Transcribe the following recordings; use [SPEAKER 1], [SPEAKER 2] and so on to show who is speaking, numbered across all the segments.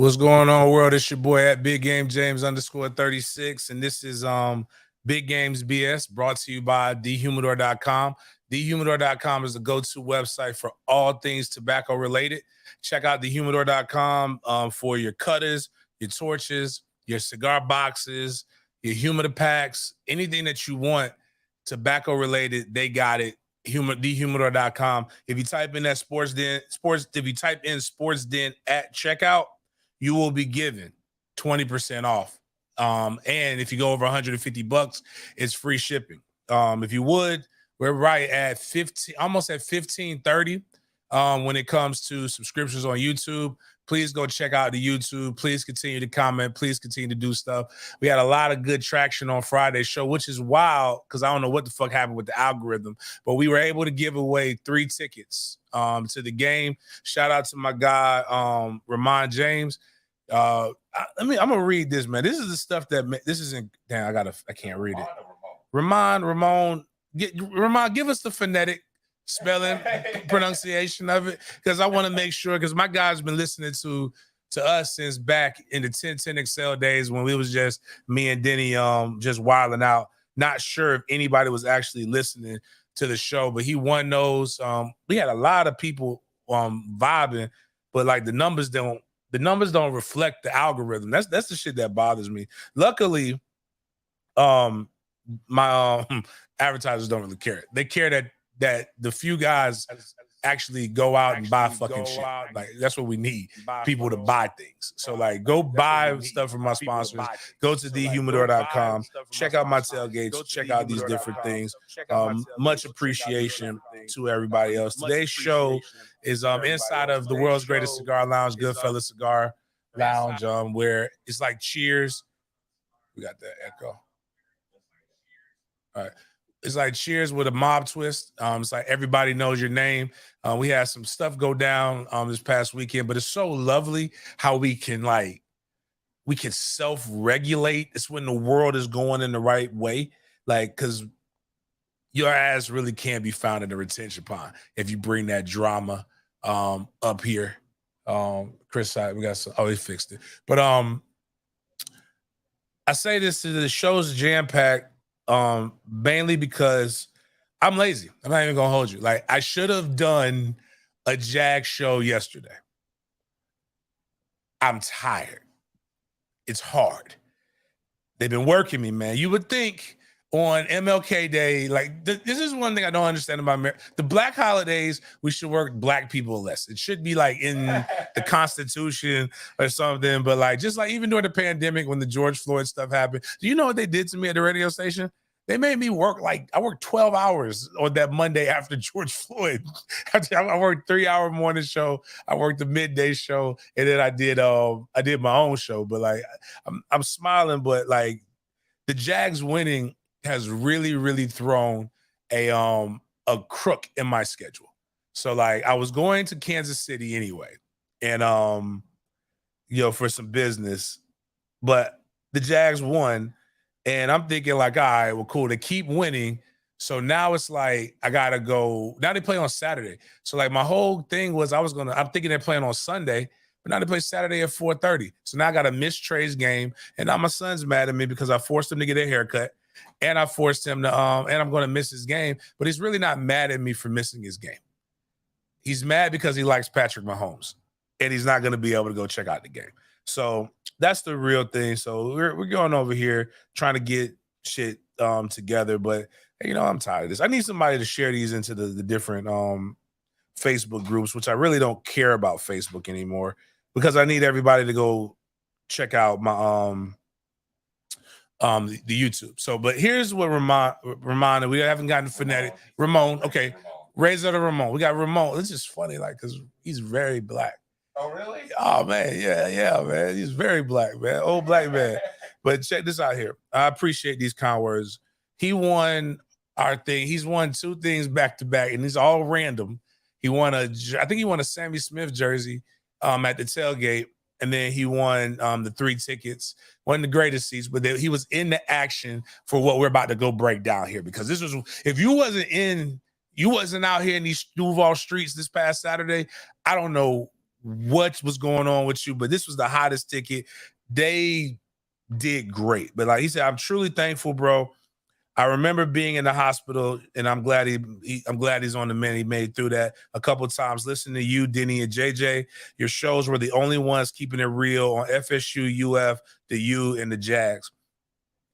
[SPEAKER 1] What's going on, world? It's your boy at Big Game James _36, and this is Big Games BS brought to you by thehumidor.com. Thehumidor.com is the go-to website for all things tobacco related. Check out thehumidor.com for your cutters, your torches, your cigar boxes, your humidor packs, anything that you want tobacco related, they got it. Thehumidor.com. If you type in that if you type in sports den at checkout, you will be given 20% off. And if you go over $150, it's free shipping. If you would, we're right at 15, almost at 1530 when it comes to subscriptions on YouTube. Please go check out the YouTube. Please continue to comment. Please continue to do stuff. We had a lot of good traction on Friday's show, which is wild because I don't know what the fuck happened with the algorithm, but we were able to give away 3 tickets to the game. Shout out to my guy, Ramon James. I'm gonna read this, man. This is the stuff that this isn't. Damn, I can't read it. Ramon, give us the phonetic spelling, pronunciation of it, because I want to make sure, because my guy's been listening to us since back in the 1010 Excel days when we was just me and Denny just wilding out. Not sure if anybody was actually listening to the show, but he won those. We had a lot of people vibing, but like the numbers don't reflect the algorithm. That's the shit that bothers me. Luckily, my advertisers don't really care. They care that the few guys actually go out and buy fucking shit. Like, that's what we need, people to buy things. So like, go buy stuff from my sponsors. Go to thehumidor.com. Check out my tailgates. Check out these different things. Much appreciation to everybody else. Today's show is inside of the world's greatest cigar lounge, Goodfellas Cigar Lounge, where it's like Cheers. We got that echo. All right. It's like Cheers with a mob twist. It's like everybody knows your name. We had some stuff go down this past weekend, but it's so lovely how we can self-regulate. It's when the world is going in the right way. Like, because your ass really can't be found in the retention pond if you bring that drama up here. Chris, we got some. Oh, he fixed it. But I say this to the show's jam-packed. Mainly because I'm lazy. I'm not even gonna hold you. Like, I should have done a Jag show yesterday. I'm tired. It's hard. They've been working me, man. You would think on MLK Day, like this is one thing I don't understand about America. The black holidays, we should work black people less. It should be like in the Constitution or something. But like, just like even during the pandemic when the George Floyd stuff happened, do you know what they did to me at the radio station? They made me work I worked 12 hours on that Monday after George Floyd. I worked 3-hour morning show. I worked the midday show, and then I did my own show. But like, I'm smiling, but like the Jags winning has really, really thrown a crook in my schedule. So like, I was going to Kansas City anyway, and for some business, but the Jags won, and I'm thinking like, all right, well, cool. They keep winning, so now it's like I gotta go. Now they play on Saturday, so like my whole thing was I'm thinking they're playing on Sunday. But now they play Saturday at 4:30. So now I got to miss Trey's game. And now my son's mad at me because I forced him to get a haircut. And I forced him to, and I'm going to miss his game. But he's really not mad at me for missing his game. He's mad because he likes Patrick Mahomes. And he's not going to be able to go check out the game. So that's the real thing. So we're going over here trying to get shit together. But, I'm tired of this. I need somebody to share these into the different Facebook groups, which I really don't care about Facebook anymore, because I need everybody to go check out my the YouTube. So, but here's what Ramon, we haven't gotten phonetic. Ramon, okay. Razor to Ramon. We got Ramon. It's just funny, like, because he's very black.
[SPEAKER 2] Oh, really?
[SPEAKER 1] Oh, man. Yeah, man. He's very black, man. Old black man. But check this out here. I appreciate these kind words. He won our thing. He's won 2 things back to back, and these all random. I think he won a Sammy Smith jersey at the tailgate, and then he won the 3 tickets. Wasn't the greatest seats, but he was in the action for what we're about to go break down here. Because this was, if you wasn't out here in these Duval streets this past Saturday, I don't know what was going on with you, but this was the hottest ticket. They did great. But like he said, I'm truly thankful, bro. I remember being in the hospital, and I'm glad I'm glad he's on the mend. He made through that a couple of times. Listening to you, Denny and JJ, your shows were the only ones keeping it real on FSU, UF, the U, and the Jags.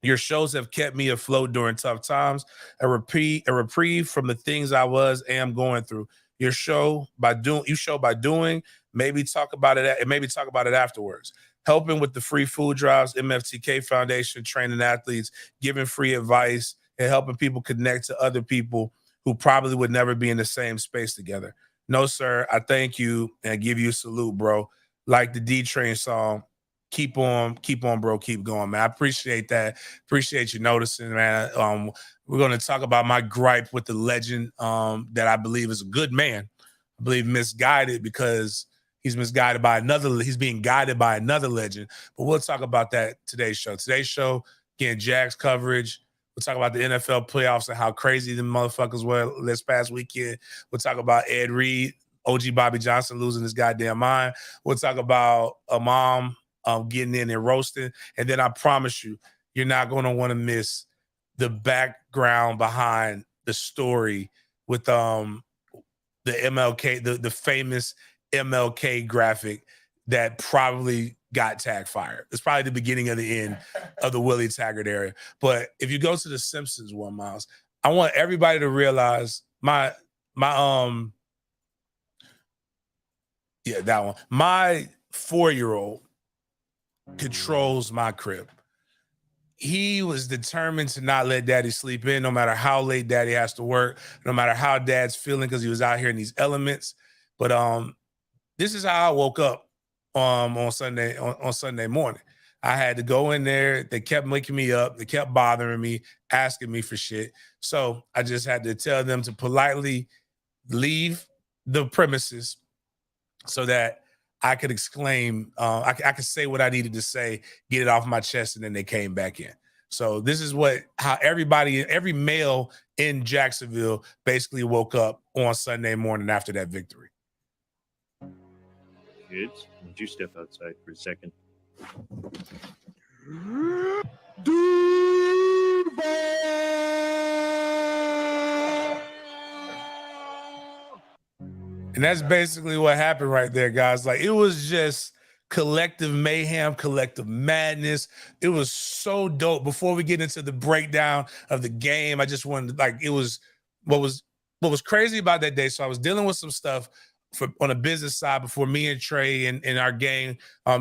[SPEAKER 1] Your shows have kept me afloat during tough times, a reprieve from the things I was and am going through. You show by doing, maybe talk about it and maybe talk about it afterwards. Helping with the free food drives, MFTK Foundation, training athletes, giving free advice, and helping people connect to other people who probably would never be in the same space together. No, sir, I thank you and give you a salute, bro. Like the D-Train song, keep on, bro, keep going, man. I appreciate that. Appreciate you noticing, man. We're going to talk about my gripe with the legend that I believe is a good man. I believe misguided because he's being guided by another legend. But we'll talk about that today's show. Today's show, again, Jags coverage. We'll talk about the NFL playoffs and how crazy the motherfuckers were this past weekend. We'll talk about Ed Reed, OG Bobby Johnson losing his goddamn mind. We'll talk about a mom getting in and roasting. And then I promise you, you're not going to want to miss the background behind the story with the MLK, the famous MLK graphic that probably got Tag fired. It's probably the beginning of the end of the Willie Taggart era. But if you go to the Simpsons one, Miles, I want everybody to realize my 4-year-old controls my crib. He was determined to not let daddy sleep in, no matter how late daddy has to work, no matter how dad's feeling, because he was out here in these elements. But this is how I woke up on Sunday morning. I had to go in there. They kept waking me up. They kept bothering me, asking me for shit. So I just had to tell them to politely leave the premises so that I could exclaim, I could say what I needed to say, get it off my chest, and then they came back in. So this is how every male in Jacksonville basically woke up on Sunday morning after that victory.
[SPEAKER 2] Kids, would you step outside for a second?
[SPEAKER 1] And that's basically what happened right there, guys. Like, it was just collective mayhem, collective madness. It was so dope. Before we get into the breakdown of the game, I just wanted, it was what was crazy about that day. So I was dealing with some stuff on a business side before me and Trey and our game.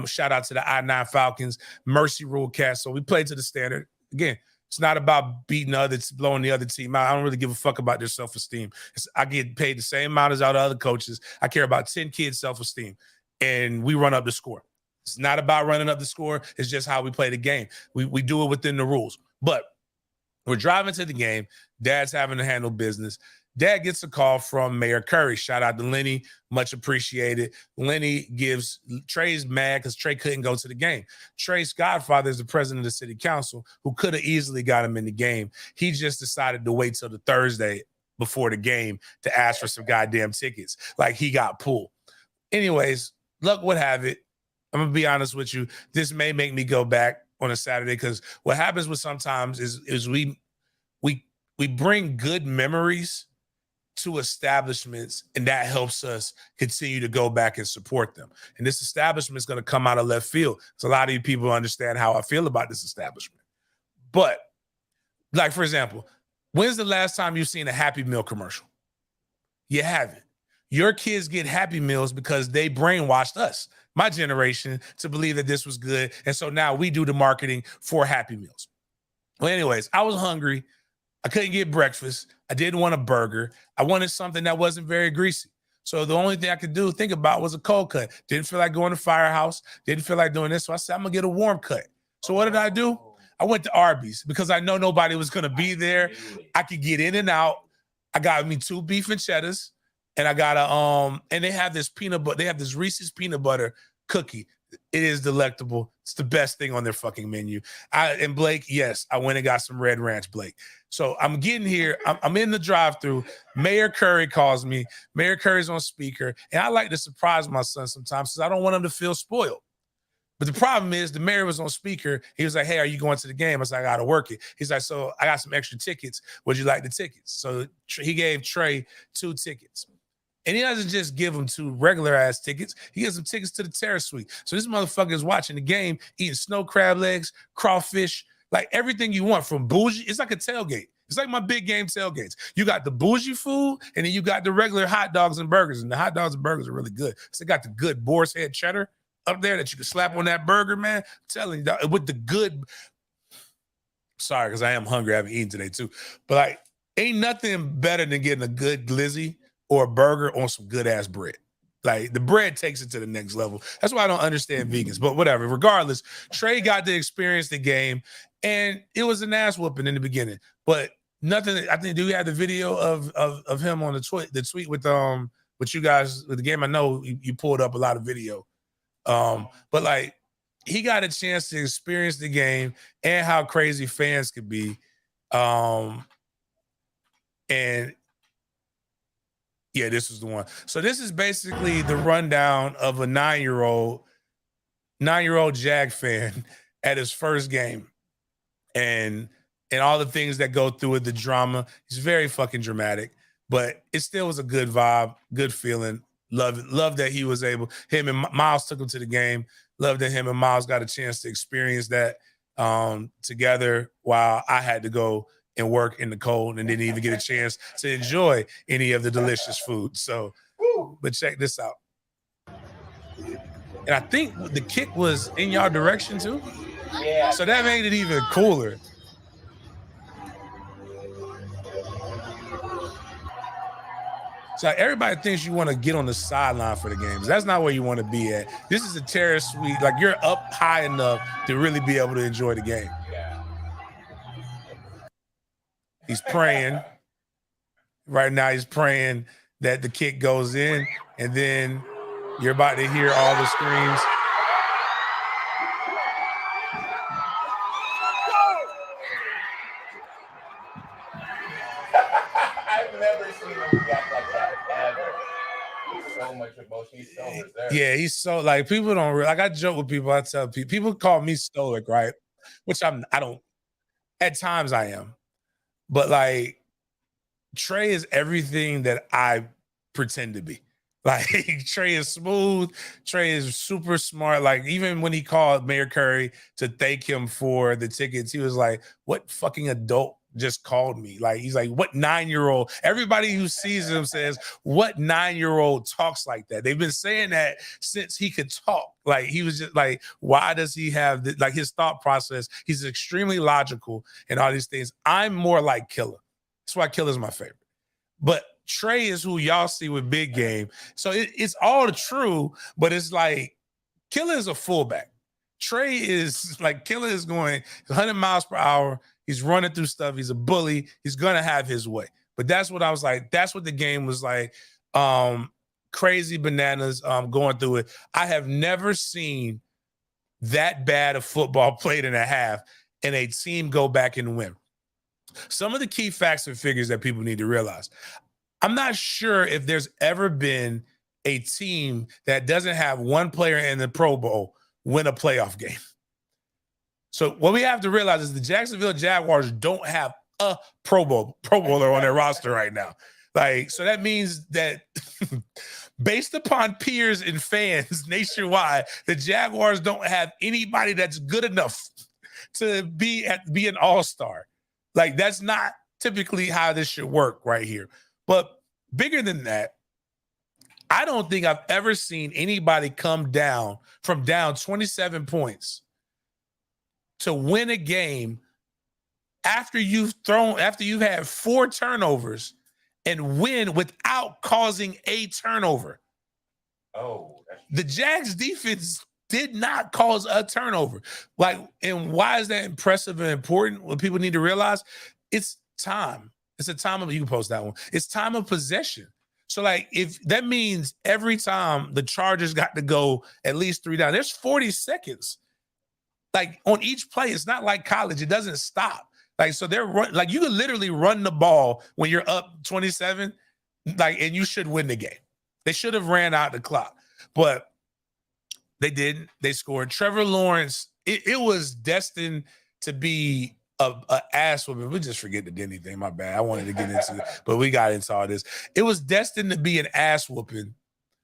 [SPEAKER 1] Shout out to the I-9 Falcons, Mercy Rule Cast. So we played to the standard. Again, it's not about beating others, blowing the other team out. I don't really give a fuck about their self-esteem. I get paid the same amount as all the other coaches. I care about 10 kids' self-esteem, and we run up the score. It's not about running up the score. It's just how we play the game. We do it within the rules. But we're driving to the game. Dad's having to handle business. Dad gets a call from Mayor Curry. Shout out to Lenny. Much appreciated. Lenny Trey's mad because Trey couldn't go to the game. Trey's godfather is the president of the city council, who could have easily got him in the game. He just decided to wait till the Thursday before the game to ask for some goddamn tickets. Like, he got pulled. Anyways, luck would have it. I'm going to be honest with you. This may make me go back on a Saturday, because what happens with sometimes is we bring good memories to establishments, and that helps us continue to go back and support them. And this establishment is going to come out of left field. So a lot of you people understand how I feel about this establishment. But, like, for example, when's the last time you've seen a Happy Meal commercial? You haven't. Your kids get Happy Meals because they brainwashed us, my generation, to believe that this was good. And so now we do the marketing for Happy Meals. Well, anyways, I was hungry. I couldn't get breakfast. I didn't want a burger. I wanted something that wasn't very greasy. So the only thing I could think about was a cold cut. Didn't feel like going to Firehouse. Didn't feel like doing this. So I said, I'm going to get a warm cut. So what did I do? I went to Arby's because I know nobody was going to be there. I could get in and out. I got me 2 beef and cheddars, and I got and they have this peanut butter. They have this Reese's peanut butter cookie. It is delectable. It's the best thing on their fucking menu. And Blake, yes, I went and got some Red Ranch, Blake. So I'm getting here. I'm in the drive-thru. Mayor Curry calls me. Mayor Curry's on speaker. And I like to surprise my son sometimes because I don't want him to feel spoiled. But the problem is the mayor was on speaker. He was like, hey, are you going to the game? I was like, I got to work it. He's like, so I got some extra tickets. Would you like the tickets? So he gave Trey 2 tickets. And he doesn't just give him 2 regular ass tickets. He gives him tickets to the terrace suite. So this motherfucker is watching the game, eating snow crab legs, crawfish, like everything you want from bougie. It's like a tailgate. It's like my big game tailgates. You got the bougie food, and then you got the regular hot dogs and burgers. And the hot dogs and burgers are really good. So they got the good boar's head cheddar up there that you can slap on that burger, man. I'm telling you, with the good. Sorry, because I am hungry. I haven't eaten today too. But like, ain't nothing better than getting a good glizzy or a burger on some good ass bread. Like the bread takes it to the next level. That's why I don't understand vegans, but whatever. Regardless, Trey got to experience the game, and it was an ass whooping in the beginning. But nothing. I think, do we have the video of him on the tweet with you guys with the game? I know you pulled up a lot of video. But like he got a chance to experience the game and how crazy fans could be. And yeah, this was the one. So this is basically the rundown of a 9-year-old Jag fan at his first game. And all the things that go through it, the drama. He's very fucking dramatic, but it still was a good vibe, good feeling. Love that he was able, him and Miles took him to the game. Love that him and Miles got a chance to experience that together while I had to go and work in the cold and didn't even get a chance to enjoy any of the delicious food. So, but check this out. And I think the kick was in y'all direction too. Yeah. So that made it even cooler. So everybody thinks you want to get on the sideline for the games. That's not where you want to be at. This is a terrace suite. Like you're up high enough to really be able to enjoy the game. Yeah. He's praying. Right now he's praying that the kick goes in, and then you're about to hear all the screams.
[SPEAKER 3] I've never seen him react like that ever. So much emotion. He's so reserved.
[SPEAKER 1] Yeah, he's so like people don't like. I joke with people. I tell people call me stoic, right? Which I don't. At times I am, but like Trey is everything that I pretend to be. Like Trey is smooth. Trey is super smart. Like even when he called Mayor Curry to thank him for the tickets, he was like, "What fucking adult just called me?" Like he's like, "What 9-year-old?" Everybody who sees him says, "What 9-year-old talks like that?" They've been saying that since he could talk. Like he was just like, why does he have like his thought process? He's extremely logical and all these things. I'm more like Killer. That's why Killer's my favorite. But Trey is who y'all see with Big Game. So it's all true, but it's like Killer is a fullback. Trey is like Killer is going 100 miles per hour. He's running through stuff. He's a bully. He's going to have his way. But that's what I was like. That's what the game was like. Crazy bananas going through it. I have never seen that bad of football played in a half and a team go back and win. Some of the key facts and figures that people need to realize. I'm not sure if there's ever been a team that doesn't have one player in the Pro Bowl win a playoff game. So what we have to realize is the Jacksonville Jaguars don't have a Pro Bowler on their roster right now. Like, so that means that based upon peers and fans nationwide, the Jaguars don't have anybody that's good enough to be an all-star. Like, that's not typically how this should work right here. But bigger than that, I don't think I've ever seen anybody come down from down 27 points to win a game after you've had 4 turnovers and win without causing a turnover. The Jags defense did not cause a turnover. Like, and why is that impressive and important? What people need to realize, it's time. It's a time of, you can post that one. It's time of possession. So, like, if that means every time the Chargers got to go at least 3 down, there's 40 seconds. Like, on each play, it's not like college. It doesn't stop. Like, so they're like, you can literally run the ball when you're up 27, like, and you should win the game. They should have ran out the clock, but they didn't. They scored. Trevor Lawrence, it was destined to be a ass whooping. We just forget the Denny thing. My bad. I wanted to get into it, but we got into all this. It was destined to be an ass whooping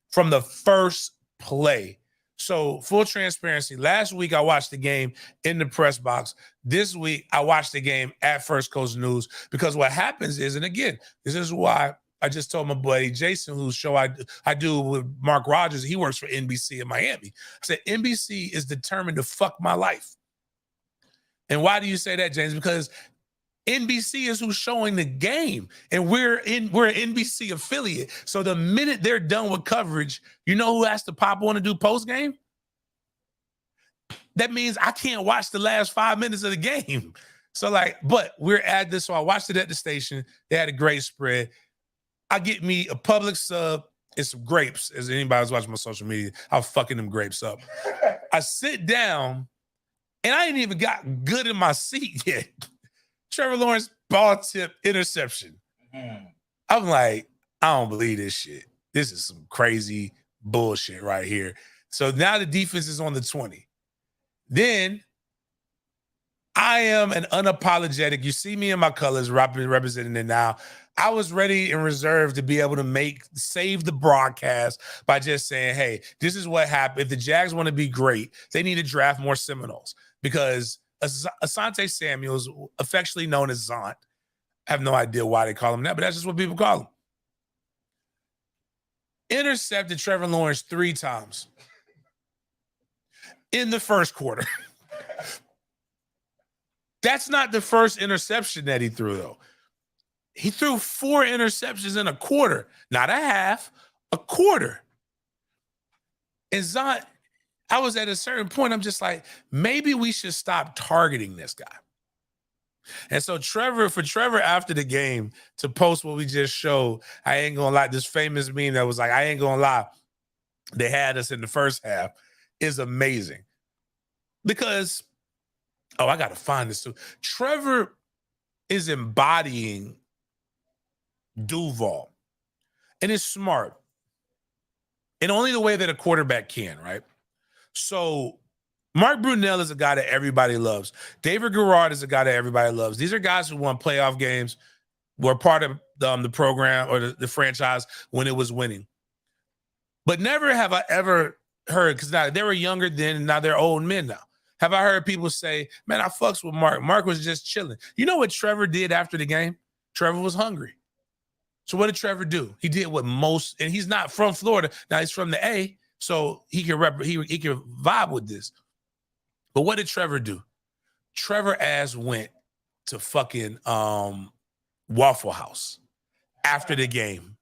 [SPEAKER 1] from the first play. So, full transparency, last week I watched the game in the press box. This week I watched the game at First Coast News, because what happens is, and again, this is why I just told my buddy Jason, whose show I do with Mark Rogers, he works for NBC in Miami. I said, NBC is determined to fuck my life. And why do you say that, James? Because NBC is who's showing the game, and we're an NBC affiliate. So the minute they're done with coverage, you know who has to pop on and do post game? That means I can't watch the last 5 minutes of the game. So, like, but we're at this. So I watched it at the station. They had a great spread. I get me a Publix sub and some grapes. As anybody was watching my social media, I was fucking them grapes up. I sit down, and I ain't even got good in my seat yet. Trevor Lawrence ball tip interception. I'm like, I don't believe this shit. This is some crazy bullshit right here. So now the defense is on the 20. Then I am an unapologetic. You see me in my colors representing it now. I was ready and reserved to be able to save the broadcast by just saying, hey, this is what happened. If the Jags want to be great, they need to draft more Seminoles, because Asante Samuels, affectionately known as Zont, I have no idea why they call him that, but that's just what people call him, intercepted Trevor Lawrence 3 times in the first quarter. That's not the first interception that he threw, though. He threw 4 interceptions in a quarter, not a half, a quarter. And Zont, I was at a certain point, I'm just like, maybe we should stop targeting this guy. And so for Trevor after the game to post what we just showed, I ain't gonna lie, this famous meme that was like, I ain't gonna lie, they had us in the first half, is amazing. Because, I gotta find this too. Trevor is embodying Duval, and it's smart in only the way that a quarterback can, right? So Mark Brunell is a guy that everybody loves. David Garrard is a guy that everybody loves. These are guys who won playoff games, were part of the program or the franchise when it was winning. But never have I ever heard, because now they were younger then, and now they're old men now. Have I heard people say, man, I fucks with Mark. Mark was just chilling. You know what Trevor did after the game? Trevor was hungry. So what did Trevor do? He did what most, and he's not from Florida. Now he's from the A, so he can vibe with this. But what did Trevor do? Trevor ass went to fucking Waffle House after the game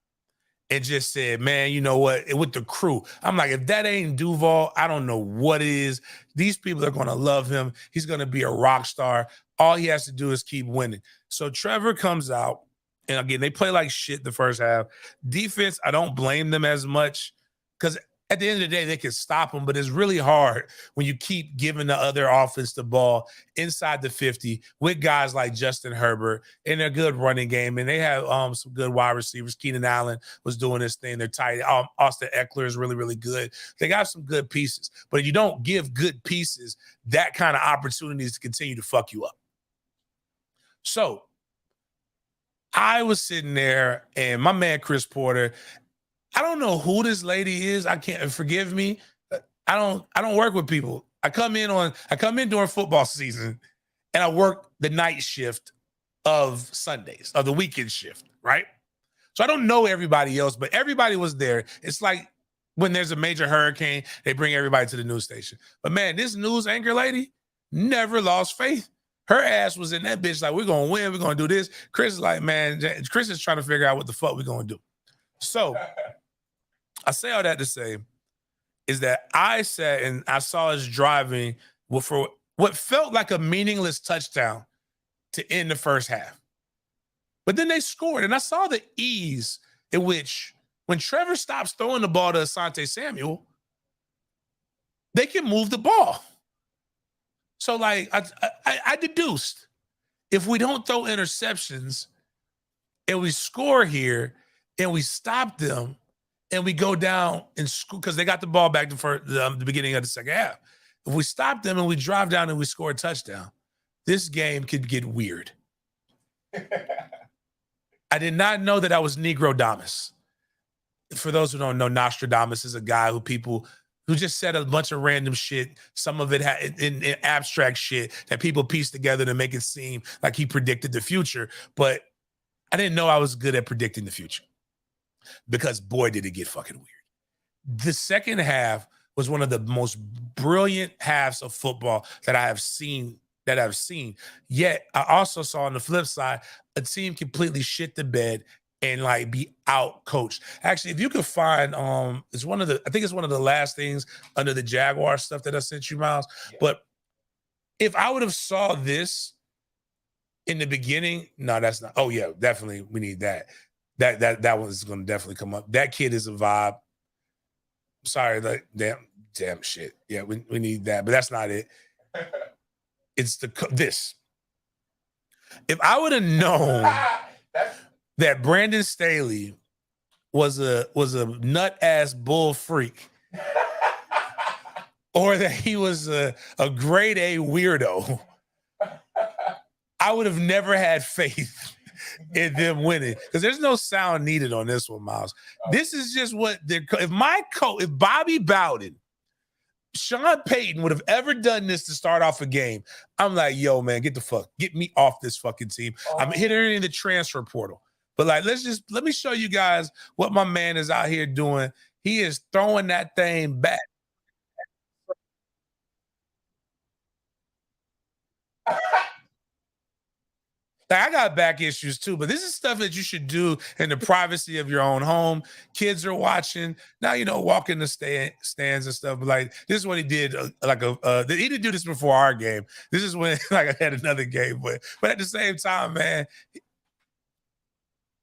[SPEAKER 1] and just said, man, you know what? With the crew. I'm like, if that ain't Duval, I don't know what is. These people are going to love him. He's going to be a rock star. All he has to do is keep winning. So Trevor comes out, and again, they play like shit the first half. Defense, I don't blame them as much, because at the end of the day, they can stop them, but it's really hard when you keep giving the other offense the ball inside the 50 with guys like Justin Herbert and a good running game. And they have some good wide receivers. Keenan Allen was doing his thing. They're tight. Austin Eckler is really, really good. They got some good pieces, but you don't give good pieces that kind of opportunities to continue to fuck you up. So I was sitting there, and my man Chris Porter, I don't know who this lady is. I can't, forgive me. I don't work with people. I come in during football season, and I work the night shift of Sundays, of the weekend shift, right? So I don't know everybody else, but everybody was there. It's like when there's a major hurricane, they bring everybody to the news station. But man, this news anchor lady never lost faith. Her ass was in that bitch like, we're going to win. We're going to do this. Chris is like, man, Chris is trying to figure out what the fuck we're going to do. So I say all that to say is that I sat and I saw us driving for what felt like a meaningless touchdown to end the first half. But then they scored, and I saw the ease in which when Trevor stops throwing the ball to Asante Samuel, they can move the ball. So, like, I deduced if we don't throw interceptions and we score here and we stop them and we go down and score, because they got the ball back the beginning of the second half. If we stop them and we drive down and we score a touchdown, this game could get weird. I did not know that I was Negrodamus. For those who don't know, Nostradamus is a guy who just said a bunch of random shit. Some of it in abstract shit that people piece together to make it seem like he predicted the future. But I didn't know I was good at predicting the future, because boy, did it get fucking weird. The second half was one of the most brilliant halves of football that I've seen. Yet I also saw on the flip side a team completely shit the bed and like be out coached. Actually, if you could find, I think it's one of the last things under the Jaguar stuff that I sent you, Miles. Yeah. But if I would have saw this in the beginning, no, that's not. Oh yeah, definitely we need that. That one's going to definitely come up. That kid is a vibe. Sorry, like damn shit. Yeah, we need that, but that's not it. It's this. If I would have known that Brandon Staley was a nut ass bull freak, or that he was a grade A weirdo, I would have never had faith in them winning, because there's no sound needed on this one, Miles. This is just what if Bobby Bowden, Sean Payton would have ever done this to start off a game, I'm like, yo, man, get me off this fucking team. I'm hitting in the transfer portal. But like, let me show you guys what my man is out here doing. He is throwing that thing back. I got back issues too, but this is stuff that you should do in the privacy of your own home. Kids are watching. Now, walk in the stands and stuff. But like, this is what he did. He didn't do this before our game. This is when like I had another game, but at the same time, man,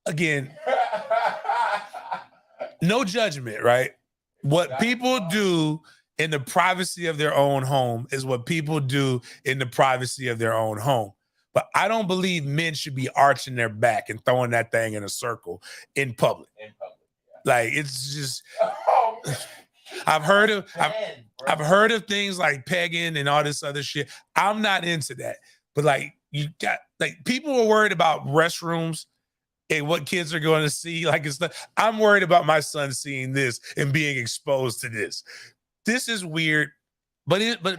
[SPEAKER 1] again, no judgment, right? What people do in the privacy of their own home is what people do in the privacy of their own home. But I don't believe men should be arching their back and throwing that thing in a circle in public. Yeah. Like, it's just, I've heard of things like pegging and all this other shit. I'm not into that. But like, people are worried about restrooms and what kids are going to see. Like, I'm worried about my son seeing this and being exposed to this. This is weird. But you gotta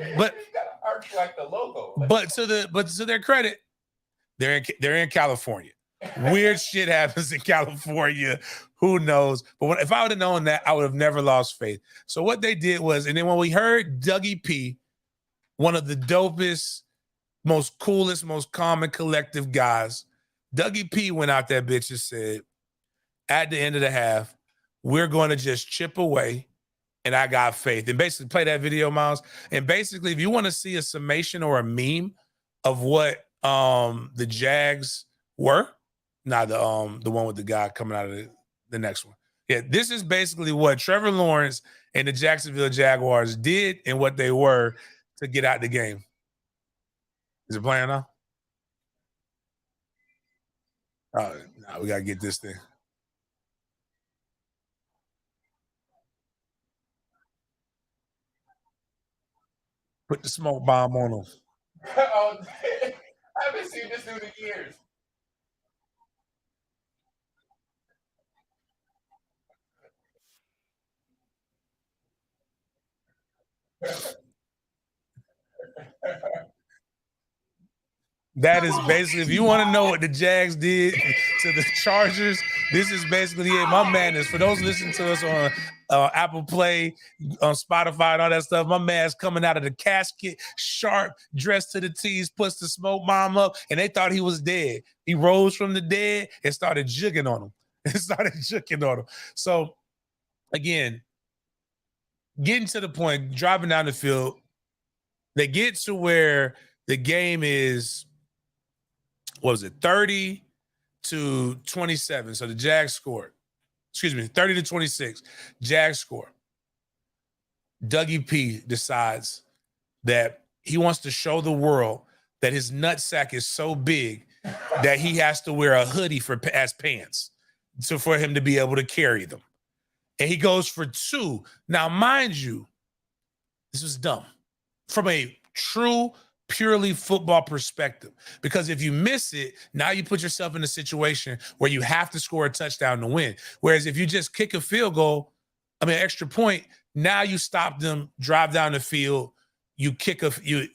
[SPEAKER 1] arch like the logo. But to their credit, they're in California. Weird shit happens in California. Who knows? But if I would have known that, I would have never lost faith. So what they did was, and then when we heard Dougie P, one of the dopest, most coolest, most calm and collective guys, Dougie P went out that bitch and said, at the end of the half, we're going to just chip away. And I got faith. And basically play that video, Miles. And basically, if you want to see a summation or a meme of what the Jags were, not the one with the guy coming out of the next one. Yeah, this is basically what Trevor Lawrence and the Jacksonville Jaguars did and what they were to get out the game. Is it playing now? Oh, no, we got to get this thing. Put the smoke bomb on them.
[SPEAKER 3] I haven't seen this dude in years.
[SPEAKER 1] That is basically, if you want to know what the Jags did to the Chargers, this is basically it. My man is, for those listening to us on Apple Play, on Spotify and all that stuff, my man's coming out of the casket, sharp, dressed to the T's, puts the smoke bomb up, and they thought he was dead. He rose from the dead and started jugging on them. So, again, getting to the point, driving down the field, they get to where the game is, what was it, 30-27. So the Jags scored. Excuse me, 30-26. Jags score. Dougie P decides that he wants to show the world that his nutsack is so big that he has to wear a hoodie as pants for him to be able to carry them. And he goes for 2. Now, mind you, this was dumb from a true, purely football perspective. Because if you miss it, now you put yourself in a situation where you have to score a touchdown to win. Whereas if you just kick a field goal, extra point, now you stop them, drive down the field, you kick you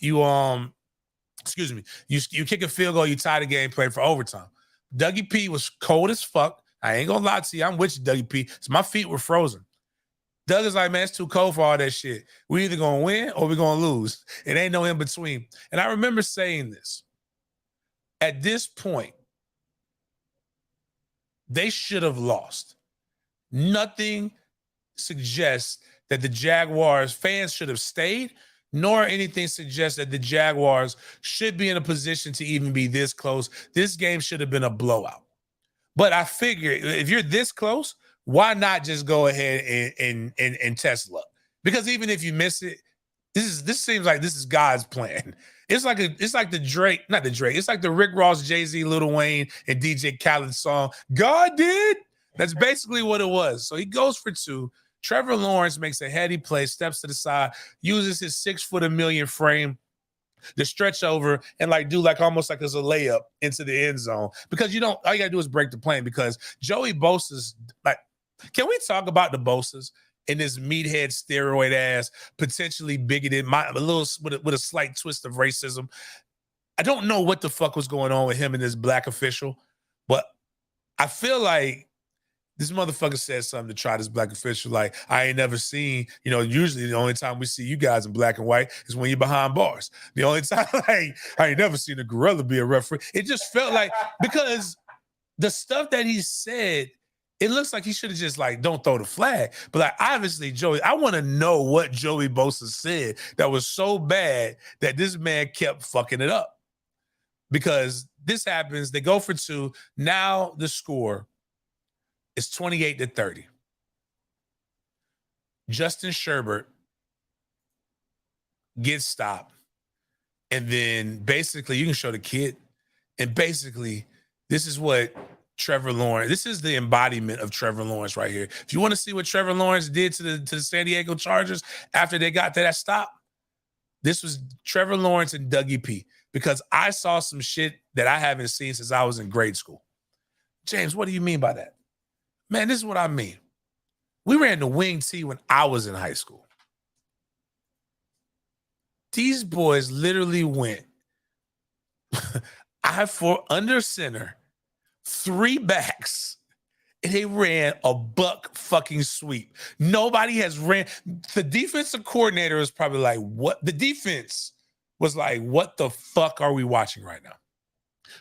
[SPEAKER 1] kick a field goal, you tie the game, play for overtime. Dougie P was cold as fuck. I ain't gonna lie to you. I'm with you, Dougie P. So my feet were frozen. Doug is like, man, it's too cold for all that shit. We either gonna win or we're gonna lose. It ain't no in between. And I remember saying this. At this point, they should have lost. Nothing suggests that the Jaguars fans should have stayed, nor anything suggests that the Jaguars should be in a position to even be this close. This game should have been a blowout. But I figure if you're this close, why not just go ahead and test luck? Because even if you miss it, this seems like this is God's plan. It's like the Drake, not the Drake. It's like the Rick Ross, Jay-Z, Lil Wayne, and DJ Khaled song. God did. That's basically what it was. So he goes for 2. Trevor Lawrence makes a heady play, steps to the side, uses his 6'1" frame to stretch over and do almost like as a layup into the end zone. Because all you gotta do is break the plane. Because Joey Bosa's can we talk about the Bosas and this meathead steroid ass, potentially bigoted, with a slight twist of racism? I don't know what the fuck was going on with him and this black official, but I feel like this motherfucker said something to try this black official. I ain't never seen, usually the only time we see you guys in black and white is when you're behind bars. The only time, I ain't never seen a gorilla be a referee. It just felt like, because the stuff that he said, it looks like he should have just don't throw the flag. But obviously, Joey, I want to know what Joey Bosa said that was so bad that this man kept fucking it up. Because this happens, they go for 2. Now the score is 28-30. Justin Sherbert gets stopped. And then basically, you can show the kid. And basically, this is what Trevor Lawrence, this is the embodiment of Trevor Lawrence right here. If you want to see what Trevor Lawrence did to the San Diego Chargers after they got to that stop, this was Trevor Lawrence and Dougie P. Because I saw some shit that I haven't seen since I was in grade school. James, what do you mean by that? Man, this is what I mean. We ran the wing tee when I was in high school. These boys literally went under center, 3 backs, and they ran a buck fucking sweep. Nobody has ran. The defensive coordinator was probably like, what? The defense was like, what the fuck are we watching right now?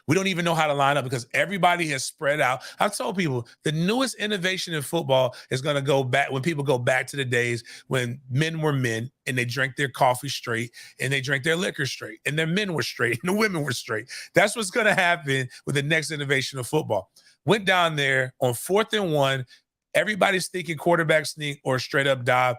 [SPEAKER 1] We don't even know how to line up because everybody has spread out. I've told people the newest innovation in football is going to go back when people go back to the days when men were men and they drank their coffee straight and they drank their liquor straight and their men were straight and the women were straight. That's what's going to happen with the next innovation of football. Went down there on 4th and 1. Everybody's thinking quarterback sneak or straight up dive.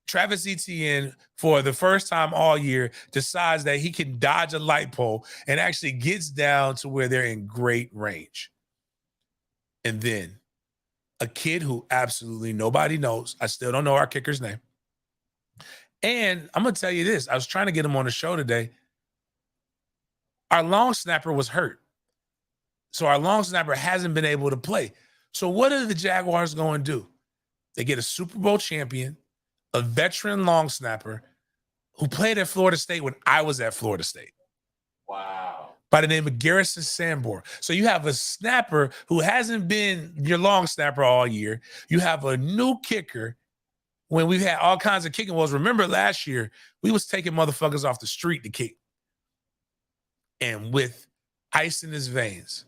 [SPEAKER 1] Travis Etienne, for the first time all year, decides that he can dodge a light pole and actually gets down to where they're in great range. And then a kid who absolutely nobody knows, I still don't know our kicker's name. And I'm going to tell you this. I was trying to get him on the show today. Our long snapper was hurt. So our long snapper hasn't been able to play. So what are the Jaguars going to do? They get a Super Bowl champion, a veteran long snapper who played at Florida State when I was at Florida State.
[SPEAKER 3] Wow.
[SPEAKER 1] By the name of Garrison Sanborn. So you have a snapper who hasn't been your long snapper all year. You have a new kicker when we've had all kinds of kicking walls. Remember last year, we was taking motherfuckers off the street to kick. And with ice in his veins,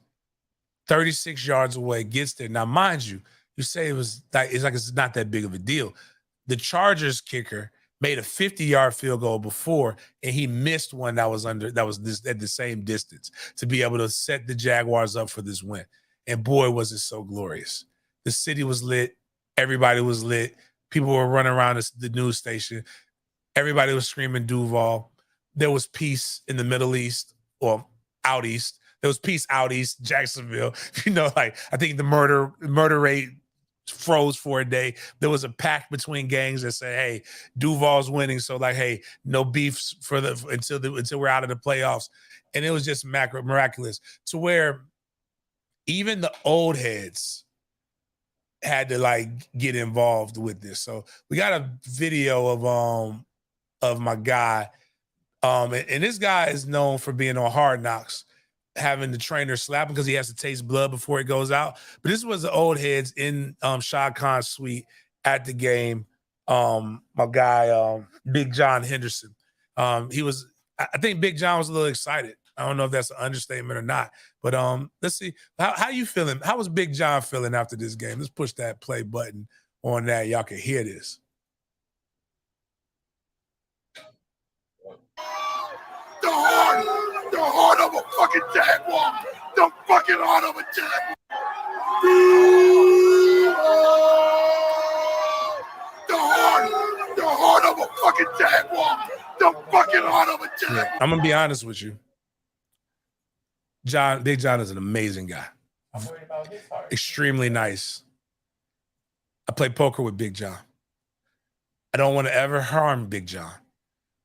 [SPEAKER 1] 36 yards away, gets there. Now, mind you, you say it's not that big of a deal. The Chargers kicker made a 50-yard field goal before, and he missed one that was at the same distance to be able to set the Jaguars up for this win. And boy, was it so glorious. The city was lit. Everybody was lit. People were running around the news station. Everybody was screaming Duval. There was peace in the Middle East, or out east. There was peace out east, Jacksonville. You know, like I think the murder rate froze for a day. There was a pact between gangs that said, "Hey, Duval's winning, so like, hey, no beefs until we're out of the playoffs." And it was just miraculous, to where even the old heads had to like get involved with this. So we got a video of my guy. And this guy is known for being on Hard Knocks, having the trainer slap him because he has to taste blood before it goes out. But this was the old heads in Shad Khan's suite at the game. My guy, Big John Henderson. I think Big John was a little excited. I don't know if that's an understatement or not. But let's see. How you feeling? How was Big John feeling after this game? Let's push that play button on that. Y'all can hear this.
[SPEAKER 4] The heart of a fucking Jaguar. The fucking heart of a Jaguar. The heart of a fucking Jaguar. The fucking heart of a Jaguar.
[SPEAKER 1] Yeah, I'm gonna be honest with you. Big John is an amazing guy.
[SPEAKER 3] I'm worried about his heart.
[SPEAKER 1] Extremely nice. I play poker with Big John. I don't want to ever harm Big John.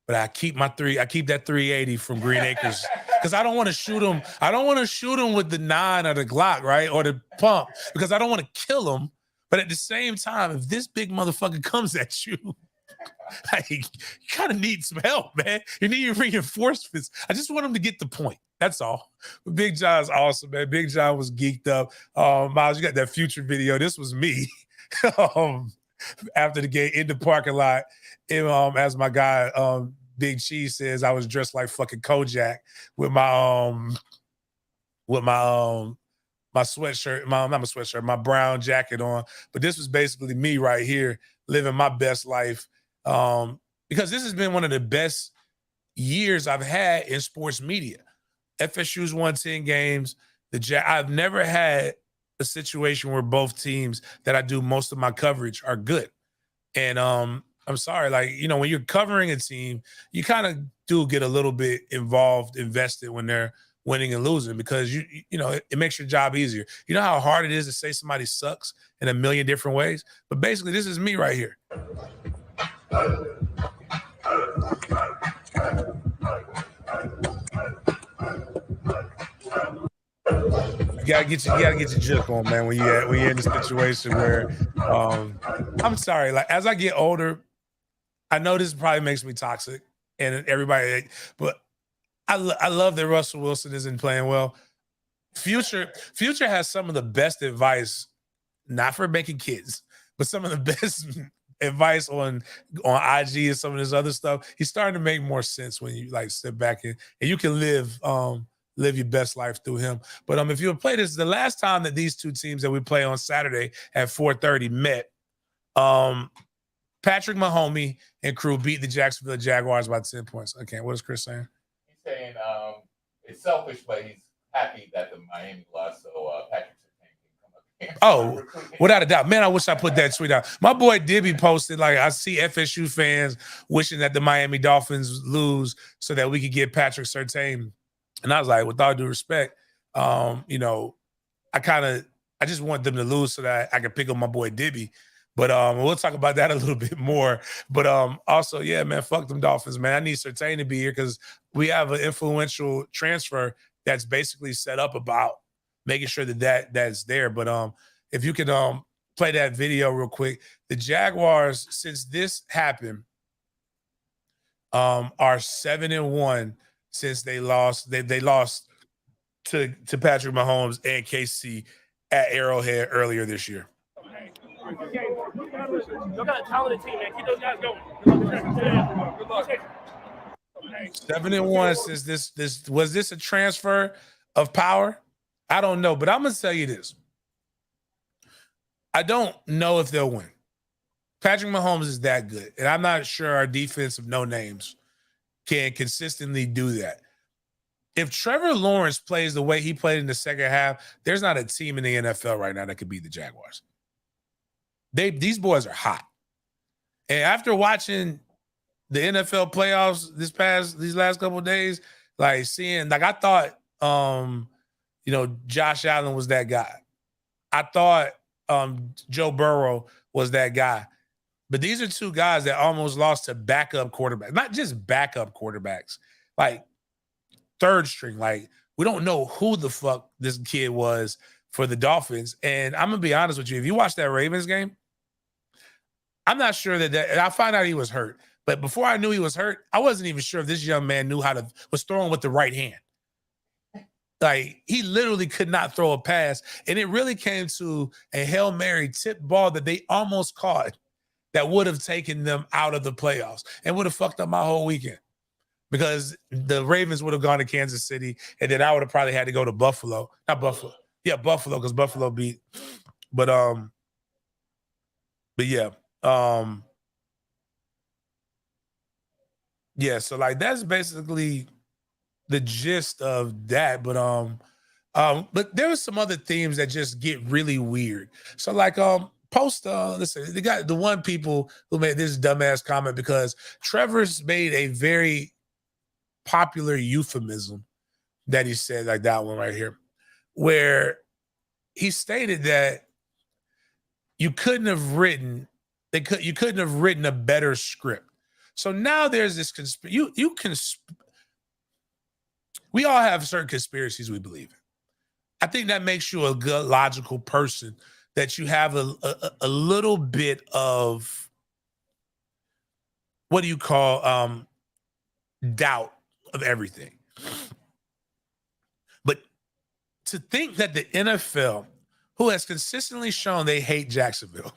[SPEAKER 1] But I keep that 380 from Green Acres because I don't want to shoot him. I don't want to shoot him with the 9 or the Glock, right? Or the pump, because I don't want to kill him. But at the same time, if this big motherfucker comes at you, like, you kind of need some help, man. You need reinforcements. I just want him to get the point. That's all. But Big John's awesome, man. Big John was geeked up. Miles, you got that Future video. This was me. After the game in the parking lot, and, as my guy Big Cheese says, I was dressed like fucking Kojak with my sweatshirt, not my sweatshirt, my brown jacket on. But this was basically me right here living my best life, because this has been one of the best years I've had in sports media. FSU's won 10 games. I've never had a situation where both teams that I do most of my coverage are good. And I'm sorry, like, you know, when you're covering a team, you kind of do get a little bit invested when they're winning and losing, because you know, it makes your job easier. You know how hard it is to say somebody sucks in a million different ways? But basically, this is me right here. You gotta get your jerk on, man, when you're in a situation where I'm sorry, like, as I get older, I know this probably makes me toxic and everybody, but I love that Russell Wilson isn't playing well. Future has some of the best advice, not for making kids, but some of the best advice on IG and some of this other stuff. He's starting to make more sense when you like sit back and you can live your best life through him. But if you would play this, the last time that these two teams that we play on Saturday at 4:30 met, Patrick Mahomes and crew beat the Jacksonville Jaguars by 10 points. Okay, what is Chris saying?
[SPEAKER 3] He's saying it's selfish, but he's happy that the Miami lost, so Patrick Surtain can come up here.
[SPEAKER 1] Oh, without a doubt. Man, I wish I put that tweet out. My boy Dibby posted, like, I see FSU fans wishing that the Miami Dolphins lose so that we could get Patrick Surtain. And I was like, with all due respect, you know, I just want them to lose so that I can pick up my boy Dibby. But we'll talk about that a little bit more. But also, yeah, man, fuck them Dolphins, man. I need Surtain to be here because we have an influential transfer that's basically set up about making sure that's there. But if you could play that video real quick. The Jaguars, since this happened, are 7-1 since they lost. They lost to Patrick Mahomes and KC at Arrowhead earlier this year.
[SPEAKER 5] You got a talented team, man. Keep those guys going. Good luck.
[SPEAKER 1] 7-1 since this was this a transfer of power? I don't know, but I'm gonna tell you this. I don't know if they'll win. Patrick Mahomes is that good, and I'm not sure our defense of no names can consistently do that. If Trevor Lawrence plays the way he played in the second half, there's not a team in the NFL right now that could beat the Jaguars. These boys are hot. And after watching the NFL playoffs these last couple of days, like seeing, like I thought Josh Allen was that guy. I thought Joe Burrow was that guy. But these are two guys that almost lost to backup quarterbacks. Not just backup quarterbacks, like third string. Like, we don't know who the fuck this kid was for the Dolphins. And I'm going to be honest with you. If you watch that Ravens game, I'm not sure that I found out he was hurt. But before I knew he was hurt, I wasn't even sure if this young man was throwing with the right hand. Like, he literally could not throw a pass. And it really came to a Hail Mary tip ball that they almost caught that would have taken them out of the playoffs and would have fucked up my whole weekend, because the Ravens would have gone to Kansas City, and then I would have probably had to go to Buffalo. Not Buffalo. Yeah, Buffalo, because Buffalo beat. But yeah. Yeah, so like that's basically the gist of that. But there was some other themes that just get really weird. So like listen, they got the one people who made this dumbass comment because Trevor's made a very popular euphemism that he said, like that one right here, where he stated that you couldn't have written a better script. So now there's this we all have certain conspiracies we believe in. I think that makes you a good logical person, that you have a little bit of, what do you call, doubt of everything. But to think that the NFL, who has consistently shown they hate Jacksonville,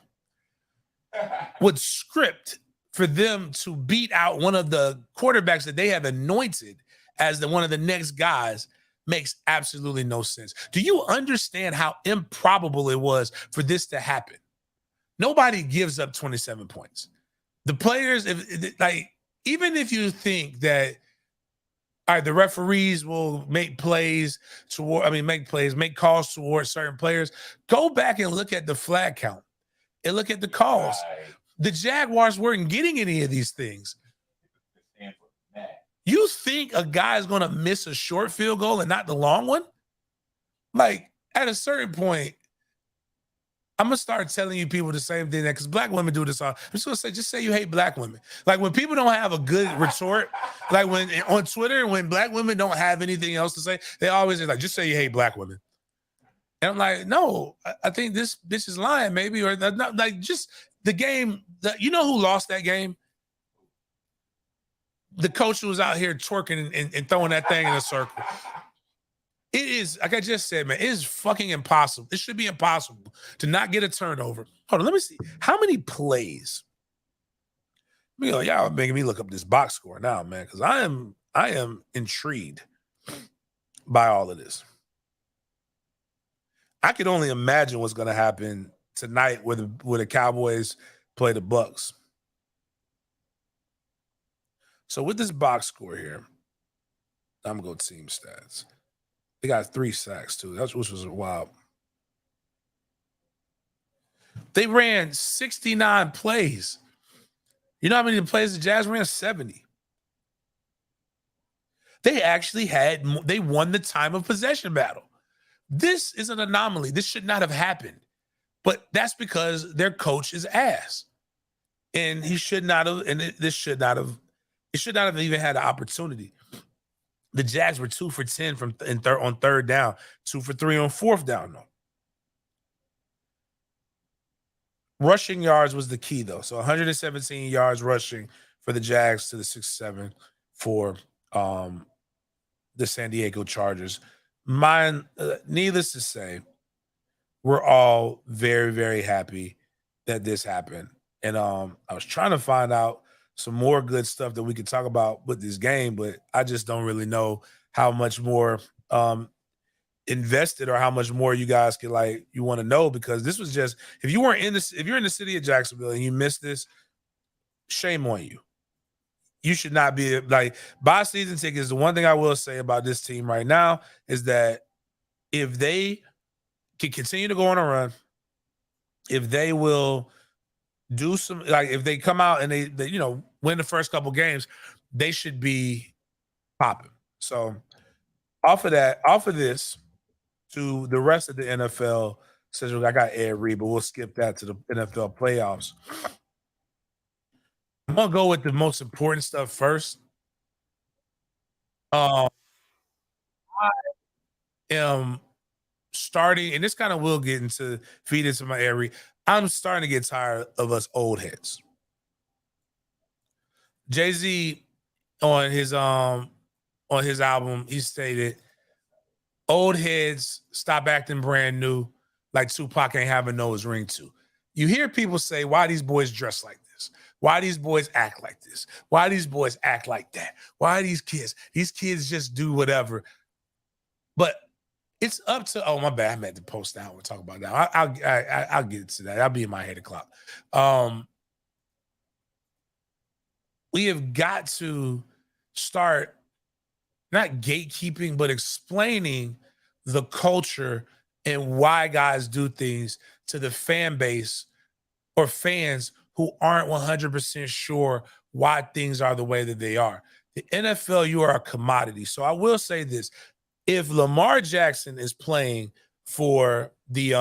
[SPEAKER 1] would script for them to beat out one of the quarterbacks that they have anointed as one of the next guys makes absolutely no sense. Do you understand how improbable it was for this to happen? Nobody gives up 27 points. The players, even if you think that, all right, the referees will make calls towards certain players, go back and look at the flag count and look at the calls.
[SPEAKER 3] Right.
[SPEAKER 1] The Jaguars weren't getting any of these things. You think a guy's going to miss a short field goal and not the long one? Like, at a certain point, I'm going to start telling you people the same thing, because black women do this all. I'm just going to say, just say you hate black women. Like, when people don't have a good retort, like when on Twitter, when black women don't have anything else to say, they always like, just say you hate black women. And I'm like, no, I think this bitch is lying, maybe, or not. Like, just the game. You know who lost that game? The coach who was out here twerking and throwing that thing in a circle. It is, like I just said, man, it is fucking impossible. It should be impossible to not get a turnover. Hold on, let me see. How many plays? Y'all making me look up this box score now, man, because I am intrigued by all of this. I can only imagine what's going to happen tonight where the Cowboys play the Bucks. So with this box score here, I'm going to go team stats. They got 3 sacks too. Which was wild. They ran 69 plays. You know how many plays the Jazz ran? 70. They won the time of possession battle. This is an anomaly. This should not have happened. But that's because their coach is ass. And he should not have, and it should not have even had an opportunity. The Jags were 2 for 10 on third down, 2 for 3 on fourth down, though. Rushing yards was the key, though. So 117 yards rushing for the Jags to the 6-7 for the San Diego Chargers. Needless to say, we're all very, very happy that this happened. And I was trying to find out some more good stuff that we could talk about with this game, but I just don't really know how much more invested or how much more you guys could you want to know, because this was just, if you're in the city of Jacksonville and you missed this, shame on you. You should not be buy season tickets. The one thing I will say about this team right now is that if they can continue to go on a run, if they will do some, like if they come out and they you know, win the first couple games, they should be popping. So off of this to the rest of the NFL, says I got Ed Reed, but we'll skip that to the NFL playoffs. I'm gonna go with the most important stuff first. I am starting, and this kind of will get into feed into my area. I'm starting to get tired of us old heads. Jay-Z on his album, he stated, "Old heads stop acting brand new, like Tupac ain't have a nose ring to." You hear people say, "Why these boys dress like this? Why these boys act like this? Why these boys act like that? Why these kids? These kids just do whatever." But it's up to, oh my bad, I meant to post that. We'll talk about that. I'll get to that. I'll be in my head o'clock. We have got to start not gatekeeping, but explaining the culture and why guys do things to the fan base or fans who aren't 100% sure why things are the way that they are. The NFL, you are a commodity. So I will say this. If Lamar Jackson is playing for the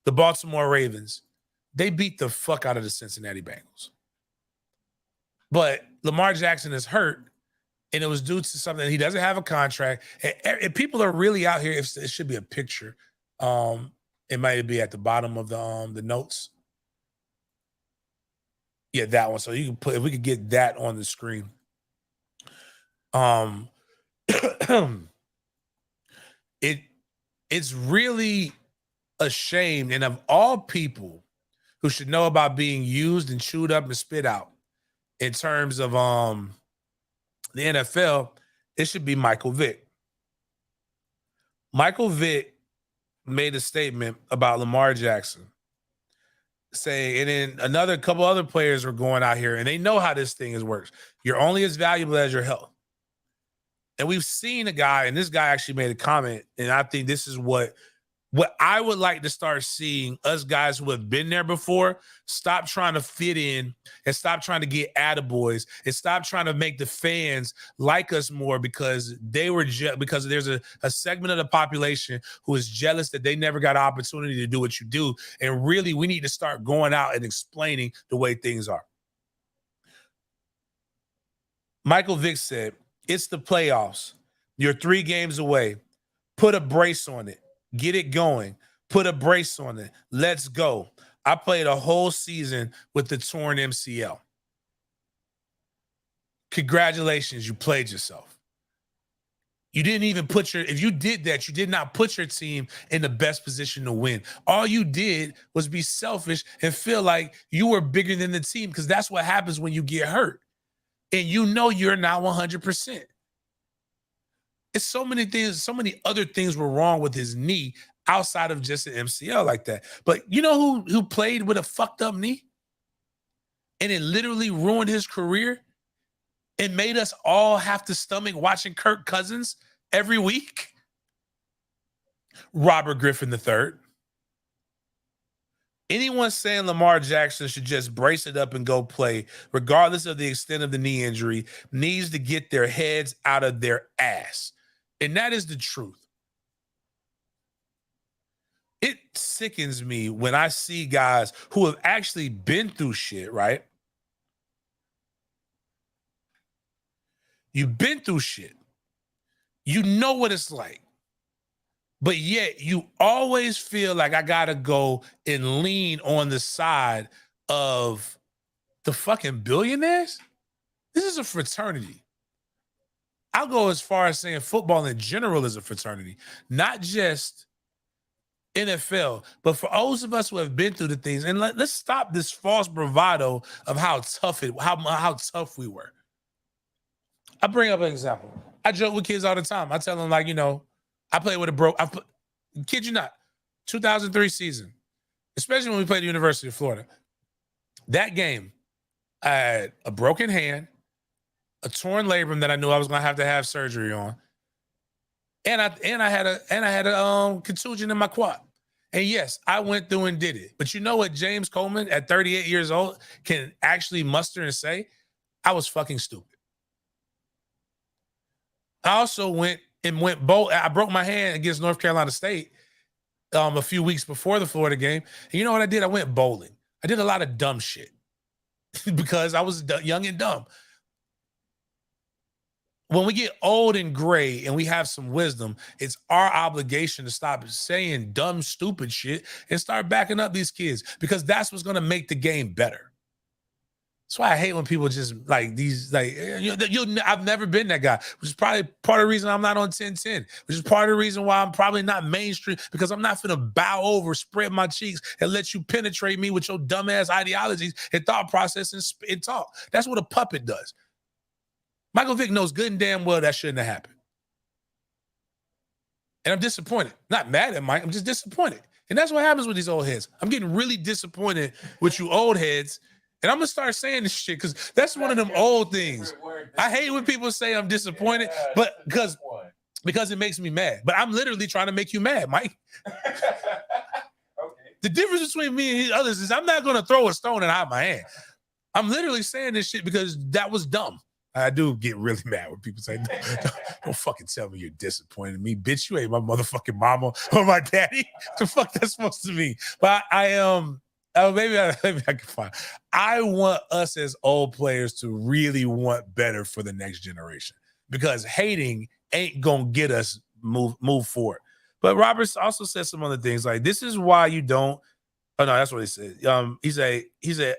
[SPEAKER 1] Baltimore Ravens, they beat the fuck out of the Cincinnati Bengals. But Lamar Jackson is hurt, and it was due to something. He doesn't have a contract. And people are really out here. If it should be a picture, it might be at the bottom of the notes. Yeah, that one. So you can put, if we could get that on the screen. It's really a shame, and of all people who should know about being used and chewed up and spit out in terms of the NFL, it should be Michael Vick. Michael Vick made a statement about Lamar Jackson, saying, and then another couple other players were going out here, and they know how this thing works. You're only as valuable as your health. And we've seen a guy, and this guy actually made a comment, and I think this is what I would like to start seeing us guys who have been there before stop trying to fit in and stop trying to get attaboys and stop trying to make the fans like us more because they were because there's a segment of the population who is jealous that they never got an opportunity to do what you do. And really, we need to start going out and explaining the way things are. Michael Vick said, "It's the playoffs. You're 3 games away. Put a brace on it. Get it going. Put a brace on it. Let's go. I played a whole season with the torn MCL. Congratulations, you played yourself. You didn't even if you did that, you did not put your team in the best position to win. All you did was be selfish and feel like you were bigger than the team, because that's what happens when you get hurt. And you know you're not 100%. It's so many things, so many other things were wrong with his knee outside of just an MCL like that. But you know who played with a fucked up knee? And it literally ruined his career and made us all have to stomach watching Kirk Cousins every week? Robert Griffin III. Anyone saying Lamar Jackson should just brace it up and go play, regardless of the extent of the knee injury, needs to get their heads out of their ass. And that is the truth. It sickens me when I see guys who have actually been through shit, right? You've been through shit. You know what it's like. But yet you always feel like I got to go and lean on the side of the fucking billionaires. This is a fraternity. I'll go as far as saying football in general is a fraternity, not just NFL, but for those of us who have been through the things. And let's stop this false bravado of how tough we were. I bring up an example. I joke with kids all the time. I tell them, like, you know, I played with kid you not, 2003 season, especially when we played the University of Florida. That game, I had a broken hand, a torn labrum that I knew I was going to have surgery on, and I had a contusion in my quad. And yes, I went through and did it. But you know what James Coleman at 38 years old can actually muster and say? I was fucking stupid. I also went bold. I broke my hand against North Carolina State a few weeks before the Florida game. And you know what I did? I went bowling. I did a lot of dumb shit because I was young and dumb. When we get old and gray and we have some wisdom, it's our obligation to stop saying dumb, stupid shit and start backing up these kids because that's what's going to make the game better. That's why I hate when people just like these, like, I've never been that guy, which is probably part of the reason I'm not on 10-10, which is part of the reason why I'm probably not mainstream, because I'm not finna bow over, spread my cheeks, and let you penetrate me with your dumbass ideologies and thought process and talk. That's what a puppet does. Michael Vick knows good and damn well that shouldn't have happened. And I'm disappointed. Not mad at Mike, I'm just disappointed. And that's what happens with these old heads. I'm getting really disappointed with you old heads. And I'm going to start saying this shit because that's one of them old things. I hate when people say I'm disappointed, but because it makes me mad. But I'm literally trying to make you mad, Mike.
[SPEAKER 3] Okay.
[SPEAKER 1] The difference between me and others is I'm not going to throw a stone and hide my hand. I'm literally saying this shit because that was dumb. I do get really mad when people say, don't fucking tell me you're disappointed in me. Bitch, you ain't my motherfucking mama or my daddy. What the fuck that's supposed to mean? But I am... maybe I can find. I want us as old players to really want better for the next generation because hating ain't gonna get us move forward. But Roberts also said some other things like, "This is why you don't." Oh no, that's what he said. He said,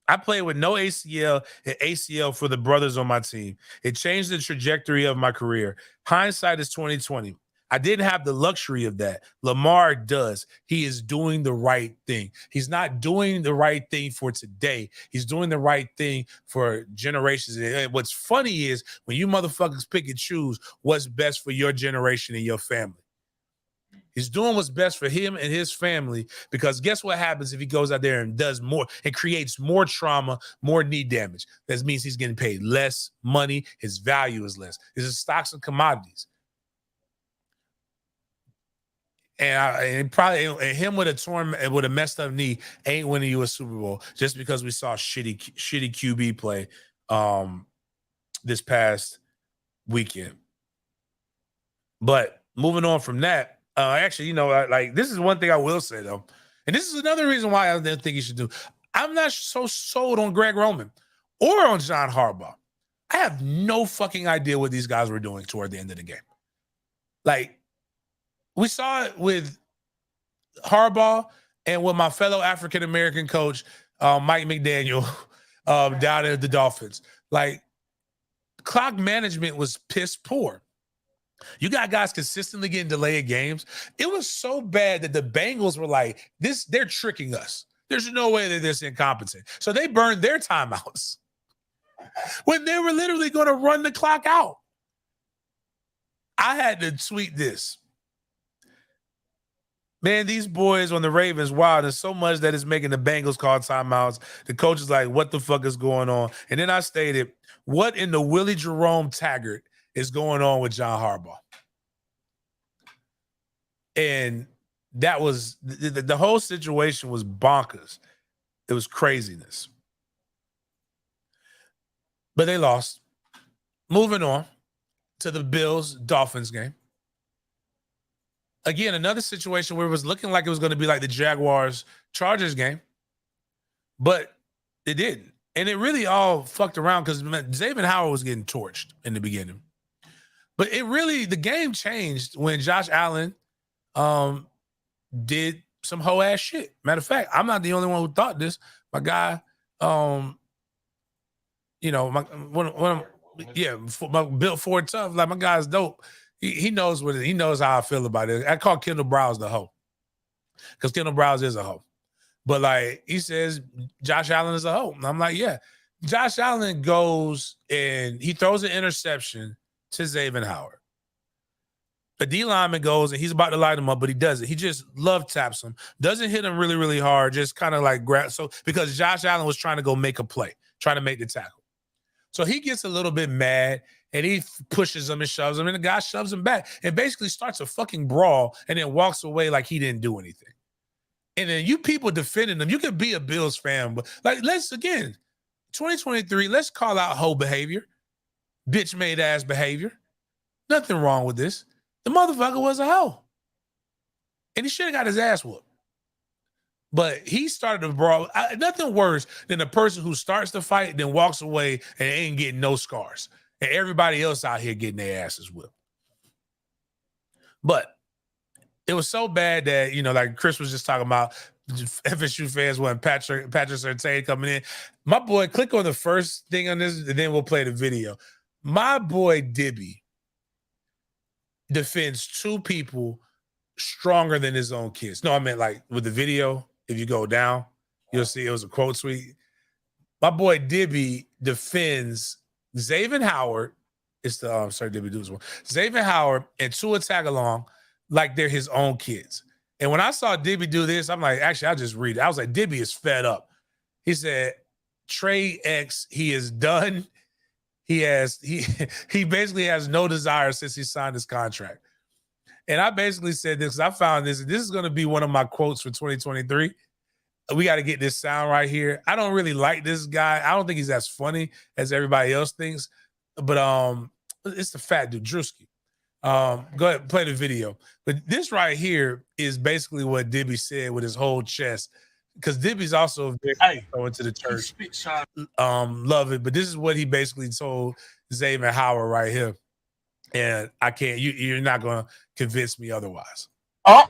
[SPEAKER 1] "I played with no ACL and ACL for the brothers on my team. It changed the trajectory of my career. Hindsight is 2020. I didn't have the luxury of that. Lamar does. He is doing the right thing. He's not doing the right thing for today. He's doing the right thing for generations. And what's funny is when you motherfuckers pick and choose what's best for your generation and your family. He's doing what's best for him and his family because guess what happens if he goes out there and does more and creates more trauma, more knee damage? That means he's getting paid less money. His value is less. This is stocks and commodities. And probably him with a messed up knee ain't winning you a Super Bowl just because we saw shitty QB play this past weekend. But moving on from that, actually, like this is one thing I will say though, and this is another reason why I didn't think he should do. I'm not so sold on Greg Roman or on John Harbaugh. I have no fucking idea what these guys were doing toward the end of the game. Like, we saw it with Harbaugh and with my fellow African-American coach, Mike McDaniel, down at the Dolphins. Like, clock management was piss poor. You got guys consistently getting delayed games. It was so bad that the Bengals were like, they're tricking us. There's no way that they're incompetent. So they burned their timeouts when they were literally going to run the clock out. I had to tweet this. Man, these boys on the Ravens wild and so much that it's making the Bengals call timeouts. The coach is like, what the fuck is going on? And then I stated, what in the Willie Jerome Taggart is going on with John Harbaugh? And that was, the whole situation was bonkers. It was craziness. But they lost. Moving on to the Bills-Dolphins game. Again, another situation where it was looking like it was going to be like the Jaguars-Chargers game, but it didn't. And it really all fucked around because Xavier Howard was getting torched in the beginning. But the game changed when Josh Allen did some hoe-ass shit. Matter of fact, I'm not the only one who thought this. My guy, my Bill Ford Tough, like my guy's dope. He knows he knows how I feel about it. I call Kendall Browse the hoe because Kendall Browse is a hoe. But like he says, Josh Allen is a hoe. And I'm like, yeah. Josh Allen goes and he throws an interception to Xavier Howard. The D lineman goes and he's about to light him up, but he doesn't. He just love taps him. Doesn't hit him really, really hard. Just kind of like grab. So because Josh Allen was trying to go make a play, trying to make the tackle. So he gets a little bit mad and he pushes him and shoves him, and the guy shoves him back and basically starts a fucking brawl and then walks away like he didn't do anything. And then you people defending them. You could be a Bills fan, but like, let's again, 2023, let's call out hoe behavior, bitch made ass behavior. Nothing wrong with this. The motherfucker was a hoe. And he should have got his ass whooped. But he started to brawl. Nothing worse than a person who starts the fight, then walks away and ain't getting no scars. And everybody else out here getting their asses whipped. But it was so bad that, you know, like Chris was just talking about, FSU fans when Patrick Surtain coming in. My boy, click on the first thing on this, and then we'll play the video. My boy Dibby defends two people stronger than his own kids. No, I meant like with the video, if you go down, you'll see it was a quote tweet. My boy Dibby defends Xavier Howard. It's the Dibby do this one. Xavier Howard and Tua Tagalong like they're his own kids. And when I saw Dibby do this, I'm like, actually, I'll just read it. I was like, Dibby is fed up. He said, Trey X, he is done. He basically has no desire since he signed his contract. And I basically said this because I found this. This is going to be one of my quotes for 2023. We got to get this sound right here. I don't really like this guy. I don't think he's as funny as everybody else thinks. But it's the fat dude, Drewski. Go ahead, play the video. But this right here is basically what Dibby said with his whole chest. Because Dibby's also going to the church. Love it. But this is what he basically told Xavier Howard right here. And I can't, you're not going to convince me otherwise.
[SPEAKER 6] Oh,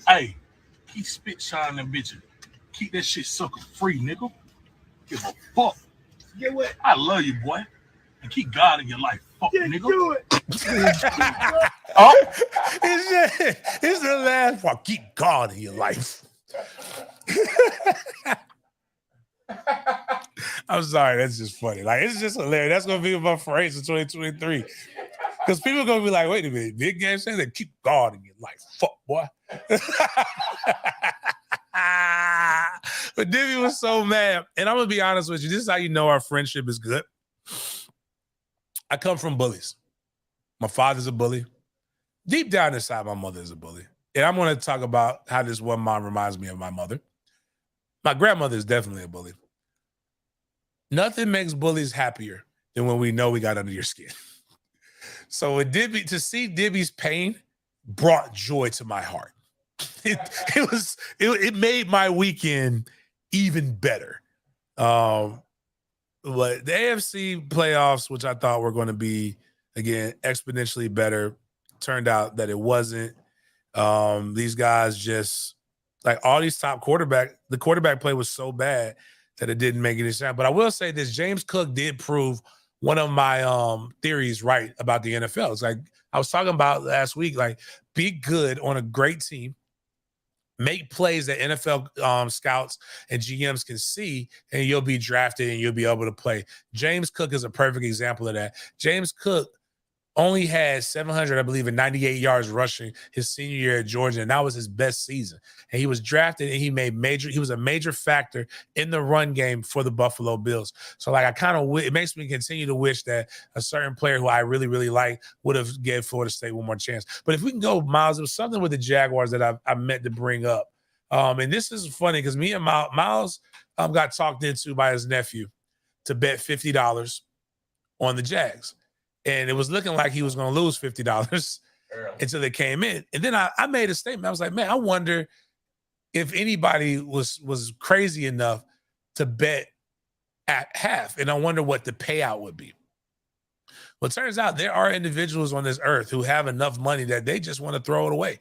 [SPEAKER 6] hey, keep spit shining them bitches. Keep that shit sucker free, nigga. Give a fuck.
[SPEAKER 4] Get what?
[SPEAKER 6] I love you, boy. And keep God in your life, fuck, nigga.
[SPEAKER 4] Do it.
[SPEAKER 6] Oh,
[SPEAKER 1] It's the last part. Keep God in your life. I'm sorry, that's just funny. Like, it's just hilarious. That's gonna be my phrase in 2023. Because people are gonna be like, wait a minute, big game saying that keep God in your life. Fuck, boy. But Dibby was so mad. And I'm gonna be honest with you, this is how you know our friendship is good. I come from bullies. My father's a bully. Deep down inside, my mother is a bully. And I'm going to talk about how this one mom reminds me of my mother. My grandmother is definitely a bully. Nothing makes bullies happier than when we know we got under your skin. So to see Dibby's pain brought joy to my heart. It made my weekend even better. But the AFC playoffs, which I thought were going to be, again, exponentially better, turned out that it wasn't. These guys just, like all these top the quarterback play was so bad that it didn't make any sense. But I will say this, James Cook did prove one of my theories right about the NFL. It's like I was talking about last week, like be good on a great team, make plays that NFL scouts and GMs can see, and you'll be drafted and you'll be able to play. James Cook is a perfect example of that. James Cook only had 798 yards rushing his senior year at Georgia, and that was his best season. And he was drafted, and he was a major factor in the run game for the Buffalo Bills. So, like, it makes me continue to wish that a certain player who I really, really like would have gave Florida State one more chance. But if we can go, Miles, it was something with the Jaguars that I meant to bring up. And this is funny because me and Miles got talked into by his nephew to bet $50 on the Jags. And it was looking like he was going to lose $50 until they came in. And then I made a statement. I was like, man, I wonder if anybody was crazy enough to bet at half. And I wonder what the payout would be. Well, it turns out there are individuals on this earth who have enough money that they just want to throw it away.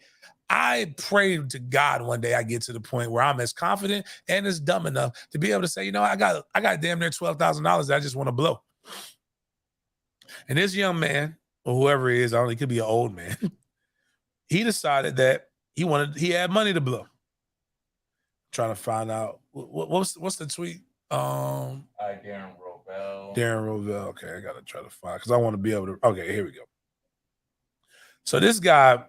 [SPEAKER 1] I pray to God one day I get to the point where I'm as confident and as dumb enough to be able to say, you know, I got damn near $12,000 that I just want to blow. And this young man, or whoever he is, I don't know, he could be an old man, he decided that he had money to blow. Trying to find out what's the tweet?
[SPEAKER 3] Darren Rovell.
[SPEAKER 1] Darren Rovell. Okay, I gotta try to find because I want to be able to. Okay, here we go. So this guy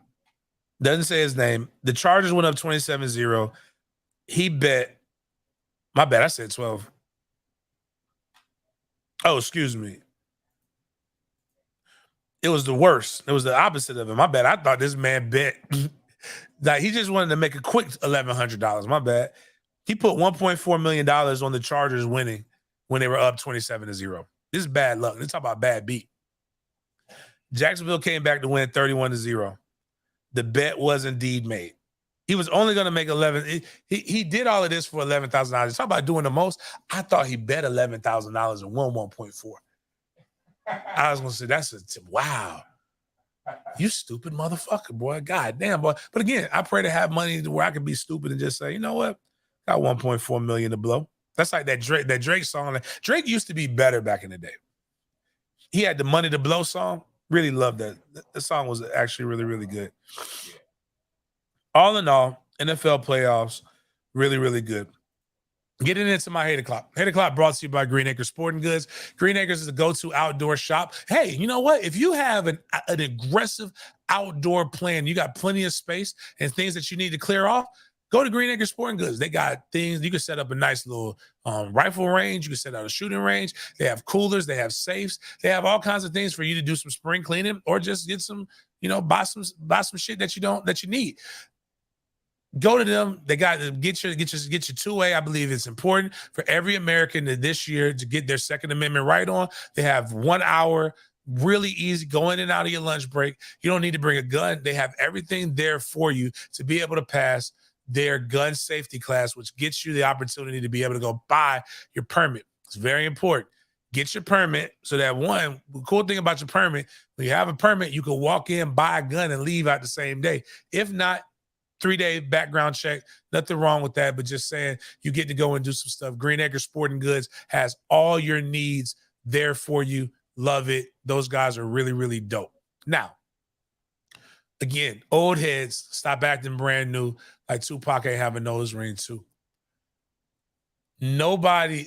[SPEAKER 1] doesn't say his name. The Chargers went up 27-0. He bet. My bad. I said 12. Oh, excuse me. It was the worst. It was the opposite of it. My bad. I thought this man bet Like he just wanted to make a quick $1,100. My bad. He put $1.4 million on the Chargers winning when they were up 27-0. This is bad luck. Let's talk about bad beat. Jacksonville came back to win 31-0. The bet was indeed made. He was only going to make 11. He did all of this for $11,000. Talk about doing the most. I thought he bet $11,000 and won 1.4. I was going to say, wow. You stupid motherfucker, boy. God damn, boy. But again, I pray to have money where I can be stupid and just say, you know what? Got 1.4 million to blow. That's like that Drake song. Drake used to be better back in the day. He had the Money to Blow song. Really loved that. The song was actually really, really good. All in all, NFL playoffs, really, really good. Getting into my Hate O'Clock. Hate O'Clock brought to you by Green Acres Sporting Goods. Green Acres is a go-to outdoor shop. Hey, you know what? If you have an aggressive outdoor plan, you got plenty of space and things that you need to clear off, go to Green Acres Sporting Goods. They got things. You can set up a nice little rifle range. You can set out a shooting range. They have coolers. They have safes. They have all kinds of things for you to do some spring cleaning or just get some, buy some shit that you need. Go to them. They got to get your 2A. I believe it's important for every American this year to get their Second Amendment right on. They have 1 hour, really easy, go in and out of your lunch break. You don't need to bring a gun. They have everything there for you to be able to pass their gun safety class, which gets you the opportunity to be able to go buy your permit. It's very important. Get your permit so that the cool thing about your permit, when you have a permit, you can walk in, buy a gun, and leave out the same day. If not, 3-day background check, nothing wrong with that, but just saying you get to go and do some stuff. Green Acres Sporting Goods has all your needs there for you. Love it. Those guys are really, really dope. Now, again, old heads, stop acting brand new like Tupac ain't have a nose ring too. Nobody,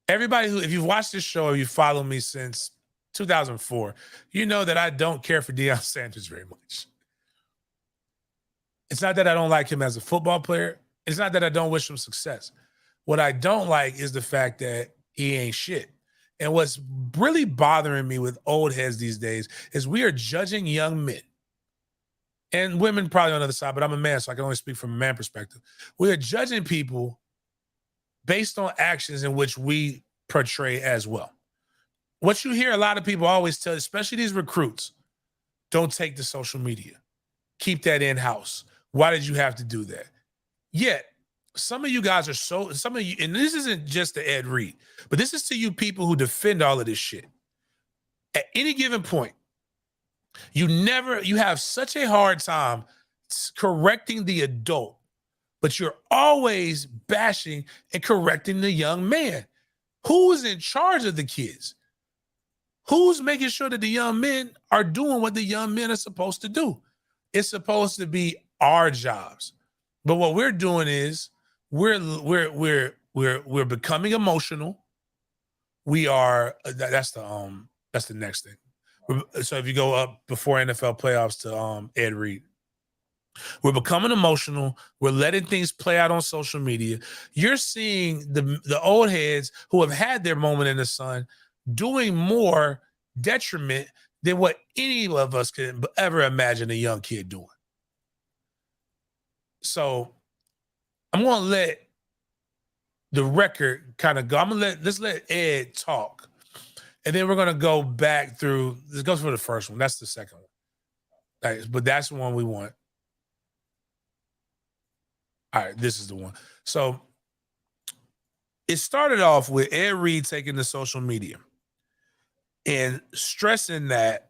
[SPEAKER 1] everybody if you've watched this show or you follow me since 2004, you know that I don't care for Deion Sanders very much. It's not that I don't like him as a football player. It's not that I don't wish him success. What I don't like is the fact that he ain't shit. And what's really bothering me with old heads these days is we are judging young men and women probably on the other side, but I'm a man, so I can only speak from a man perspective. We are judging people based on actions in which we portray as well. What you hear a lot of people always tell, especially these recruits, don't take the social media. Keep that in-house. Why did you have to do that? Yet, some of you guys and this isn't just to Ed Reed, but this is to you people who defend all of this shit. At any given point, you have such a hard time correcting the adult, but you're always bashing and correcting the young man. Who's in charge of the kids? Who's making sure that the young men are doing what the young men are supposed to do? It's supposed to be our jobs. But what we're doing is we're becoming emotional. We are that's the next thing. So if you go up before NFL playoffs to Ed Reed, we're becoming emotional. We're letting things play out on social media. You're seeing the old heads who have had their moment in the sun doing more detriment than what any of us could ever imagine a young kid doing. So I'm going to let the record kind of go. Let's let Ed talk. And then we're going to go back through. This goes for the first one. That's the second one. But that's the one we want. All right, this is the one. So it started off with Ed Reed taking to social media and stressing that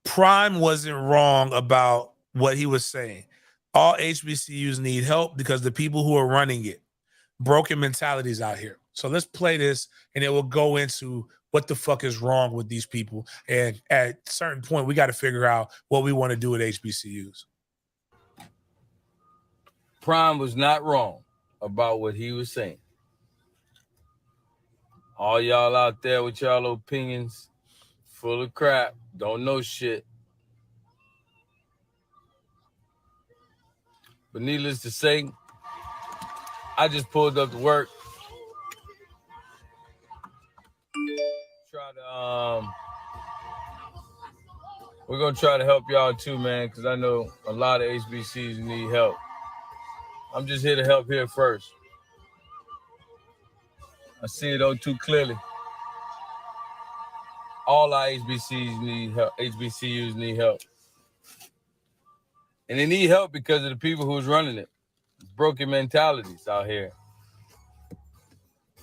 [SPEAKER 1] Prime wasn't wrong about what he was saying. All HBCUs need help because the people who are running it, broken mentalities out here. So let's play this and it will go into what the fuck is wrong with these people. And at a certain point, we got to figure out what we want to do with HBCUs.
[SPEAKER 7] Prime was not wrong about what he was saying. All y'all out there with y'all opinions, full of crap, don't know shit. But needless to say, I just pulled up to work. Try to We're going to try to help y'all too, man, because I know a lot of HBCUs need help. I'm just here to help here first. I see it all too clearly. All our HBCUs need help. HBCUs need help. And they need help because of the people who's running it. Broken mentalities out here.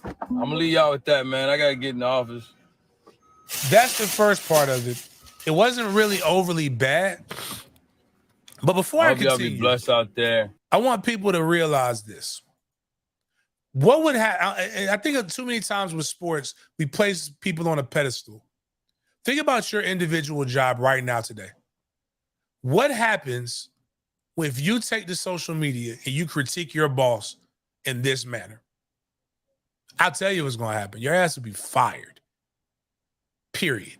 [SPEAKER 7] I'm going to leave y'all with that, man. I got to get in the office.
[SPEAKER 1] That's the first part of it. It wasn't really overly bad. But before I continue,
[SPEAKER 7] y'all be blessed out there.
[SPEAKER 1] I want people to realize this. What would happen? I think too many times with sports, we place people on a pedestal. Think about your individual job right now today. What happens if you take to social media and you critique your boss in this manner? I'll tell you what's going to happen. Your ass will be fired. Period.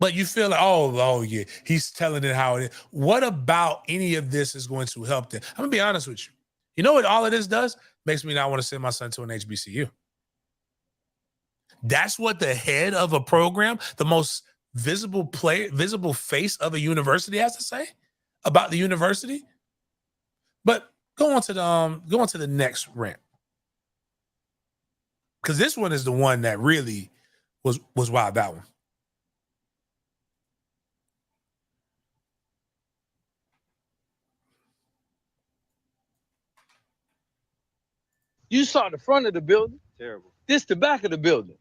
[SPEAKER 1] But you feel like, oh yeah, he's telling it how it is. What about any of this is going to help them? I'm going to be honest with you. You know what all of this does? Makes me not want to send my son to an HBCU. That's what the head of a program, the most visible face of a university has to say about the university. But go on to the next rant. Because this one is the one that really was wild, that one.
[SPEAKER 8] You saw the front of the building.
[SPEAKER 2] Terrible.
[SPEAKER 8] This the back of the building.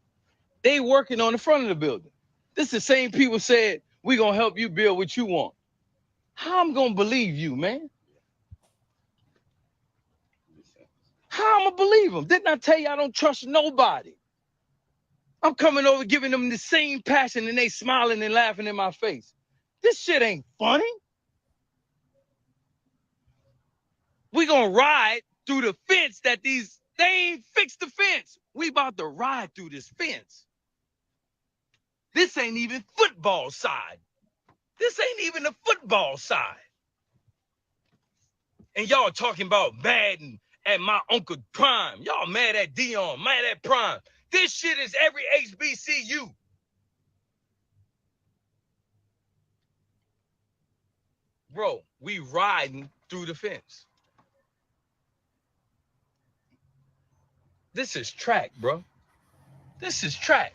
[SPEAKER 8] They working on the front of the building. This the same people said, we gonna help you build what you want. How I'm gonna believe you, man? How I'm gonna believe them? Didn't I tell you I don't trust nobody? I'm coming over giving them the same passion and they smiling and laughing in my face. This shit ain't funny. We gonna ride through the fence that they ain't fixed the fence. We about to ride through this fence. This ain't even football side. This ain't even the football side. And y'all talking about Madden at my Uncle Prime. Y'all mad at Deion, mad at Prime. This shit is every HBCU. Bro, we riding through the fence. This is track, bro. This is track.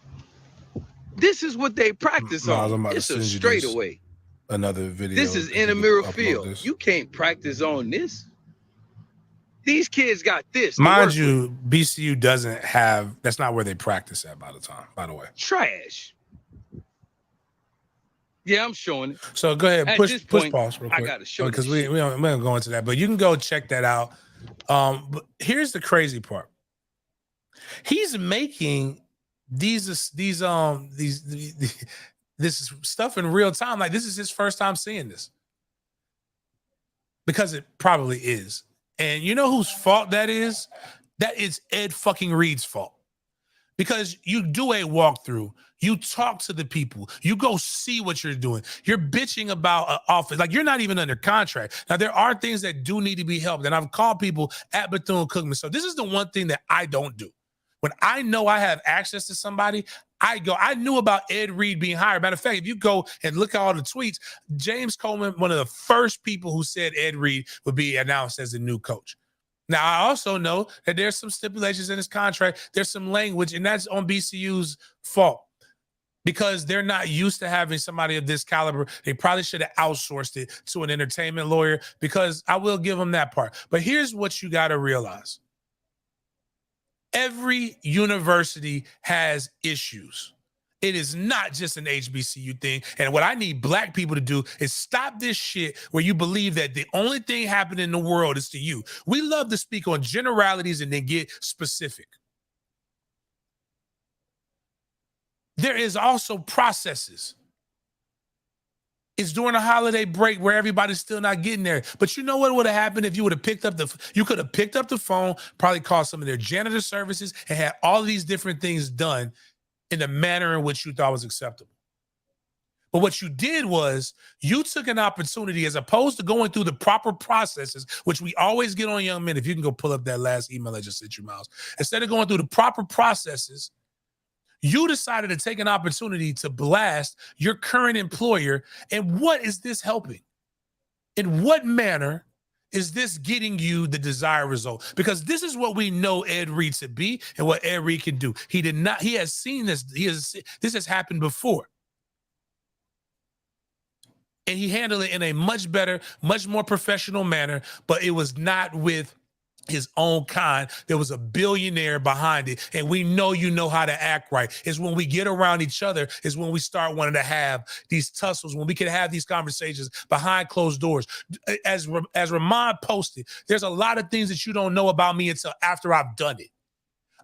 [SPEAKER 8] This is what they practice on. It's a straightaway.
[SPEAKER 1] Another video.
[SPEAKER 8] This is intramural field. You can't practice on this. These kids got this.
[SPEAKER 1] Mind you, BCU doesn't have, that's not where they practice at by the way.
[SPEAKER 8] Trash. Yeah, I'm showing it.
[SPEAKER 1] So go ahead, push pause real quick.
[SPEAKER 8] I gotta show you.
[SPEAKER 1] Because we don't go into that, but you can go check that out. But here's the crazy part. He's making this stuff in real time. Like, this is his first time seeing this. Because it probably is. And you know whose fault that is? That is Ed fucking Reed's fault. Because you do a walkthrough, you talk to the people, you go see what you're doing. You're bitching about an office. Like, you're not even under contract. Now, there are things that do need to be helped. And I've called people at Bethune-Cookman. So this is the one thing that I don't do. When I know I have access to somebody, I go. I knew about Ed Reed being hired. Matter of fact, if you go and look at all the tweets, James Coleman, one of the first people who said Ed Reed would be announced as the new coach. Now, I also know that there's some stipulations in his contract. There's some language, and that's on BCU's fault because they're not used to having somebody of this caliber. They probably should have outsourced it to an entertainment lawyer, because I will give them that part. But here's what you got to realize. Every university has issues. It is not just an HBCU thing. And what I need black people to do is stop this shit where you believe that the only thing happening in the world is to you. We love to speak on generalities and then get specific. There is also processes. It's during a holiday break where everybody's still not getting there. But you know what would have happened if you would have picked up you could have picked up the phone, probably called some of their janitor services, and had all of these different things done in the manner in which you thought was acceptable. But what you did was you took an opportunity, as opposed to going through the proper processes, which we always get on young men. If you can go pull up that last email I just sent you, Miles. Instead of going through the proper processes, You decided to take an opportunity to blast your current employer. And what is this helping? In what manner is this getting you the desired result? Because this is what we know Ed Reed to be and what Ed Reed can do. He has seen this. This has happened before. And he handled it in a much better, much more professional manner, but it was not with his own kind. There was a billionaire behind it. And we know you know how to act right. It's when we get around each other is when we start wanting to have these tussles, when we can have these conversations behind closed doors. As Ramon posted, there's a lot of things that you don't know about me until after I've done it.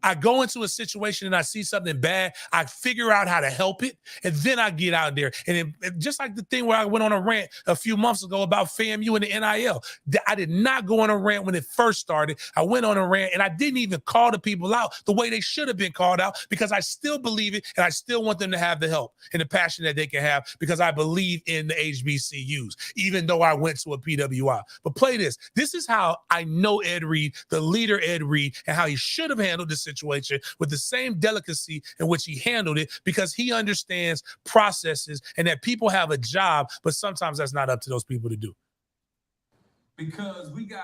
[SPEAKER 1] I go into a situation and I see something bad, I figure out how to help it, and then I get out there. And just like the thing where I went on a rant a few months ago about FAMU and the NIL, I did not go on a rant when it first started. I went on a rant and I didn't even call the people out the way they should have been called out, because I still believe it and I still want them to have the help and the passion that they can have, because I believe in the HBCUs, even though I went to a PWI. But play this. This is how I know Ed Reed, the leader Ed Reed, and how he should have handled this situation with the same delicacy in which he handled it, because he understands processes and that people have a job, but sometimes that's not up to those people to do.
[SPEAKER 9] Because we got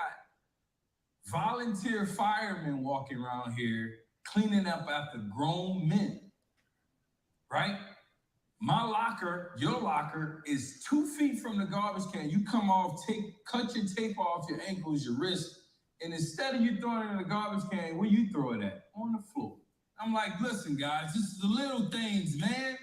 [SPEAKER 9] volunteer firemen walking around here cleaning up after grown men, right? My locker, your locker, is 2 feet from the garbage can. You come off, cut your tape off your ankles, your wrists, and instead of you throwing it in the garbage can, where you throw it at? On the floor. I'm like, listen, guys, this is the little things, man.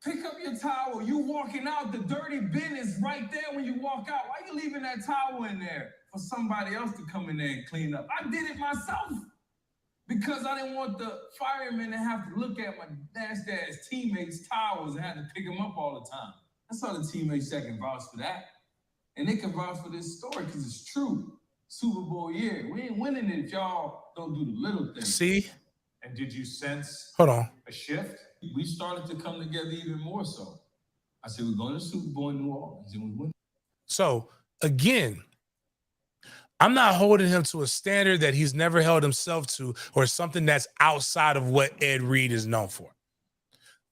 [SPEAKER 9] Pick up your towel. You walking out, the dirty bin is right there when you walk out. Why you leaving that towel in there for somebody else to come in there and clean up? I did it myself because I didn't want the firemen to have to look at my nasty-ass teammates' towels and have to pick them up all the time. That's all the teammates that can vouch for that. And they can vouch for this story because it's true. Super Bowl year. We ain't winning it if y'all don't do the little things.
[SPEAKER 1] See?
[SPEAKER 2] And did you sense
[SPEAKER 1] Hold on.
[SPEAKER 2] a shift?
[SPEAKER 9] We started to come together even more so. I said, we're going to the Super Bowl in New Orleans, and we win.
[SPEAKER 1] So, again, I'm not holding him to a standard that he's never held himself to, or something that's outside of what Ed Reed is known for.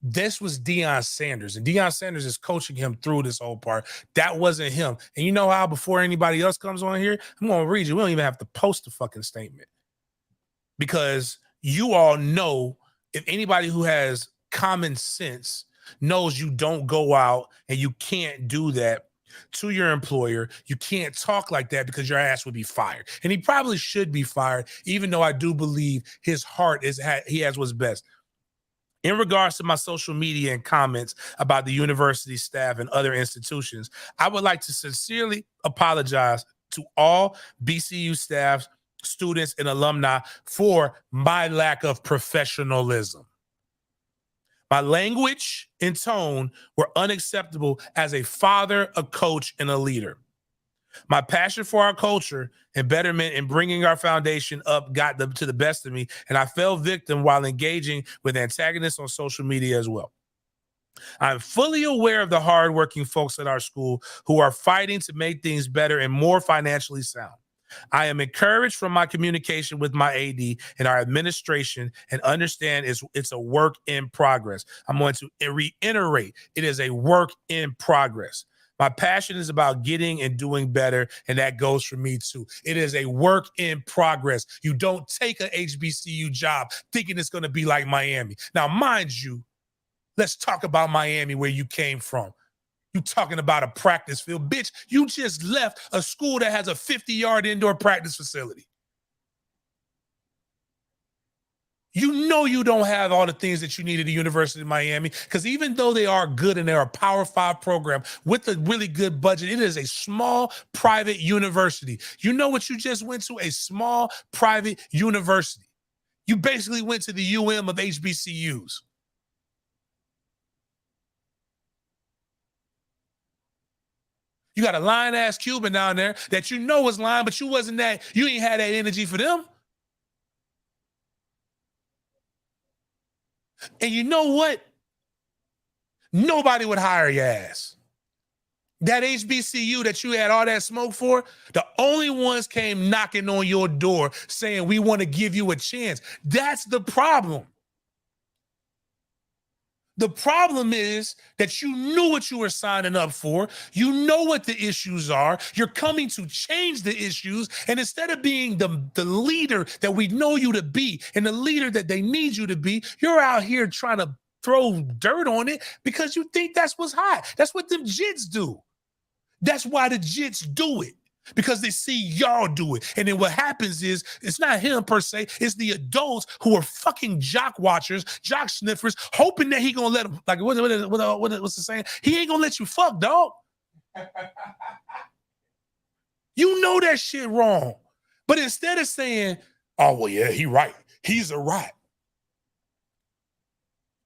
[SPEAKER 1] This was Deion Sanders, and Deion Sanders is coaching him through this whole part. That wasn't him. And you know how before anybody else comes on here, I'm going to read you. We don't even have to post a fucking statement, because you all know, if anybody who has common sense knows, you don't go out and you can't do that to your employer. You can't talk like that, because your ass would be fired. And he probably should be fired, even though I do believe his heart he has what's best. In regards to my social media and comments about the university staff and other institutions, I would like to sincerely apologize to all BCU staff, students, and alumni for my lack of professionalism. My language and tone were unacceptable as a father, a coach, and a leader. My passion for our culture and betterment and bringing our foundation up got to the best of me, and I fell victim while engaging with antagonists on social media as well. I'm fully aware of the hardworking folks at our school who are fighting to make things better and more financially sound. I am encouraged from my communication with my AD and our administration, and understand it's a work in progress. I'm going to reiterate, it is a work in progress. My passion is about getting and doing better, and that goes for me too. It is a work in progress. You don't take an HBCU job thinking it's going to be like Miami. Now, mind you, let's talk about Miami, where you came from. You talking about a practice field. Bitch, you just left a school that has a 50-yard indoor practice facility. You know you don't have all the things that you need at the University of Miami, because even though they are good and they're a Power 5 program with a really good budget, it is a small private university. You know what you just went to? A small private university. You basically went to the UM of HBCUs. You got a lying-ass Cuban down there that you know is lying, but you ain't had that energy for them. And you know what? Nobody would hire your ass. That HBCU that you had all that smoke for, the only ones came knocking on your door saying, we want to give you a chance. That's the problem. The problem is that you knew what you were signing up for. You know what the issues are. You're coming to change the issues. And instead of being the leader that we know you to be and the leader that they need you to be, you're out here trying to throw dirt on it because you think that's what's hot. That's what them jits do. That's why the jits do it. Because they see y'all do it. And then what happens is, it's not him per se, it's the adults who are fucking jock watchers, jock sniffers, hoping that he gonna let them, like, what's the saying? He ain't gonna let you fuck, dog. You know that shit wrong. But instead of saying, oh, well, yeah, he right. He's a right.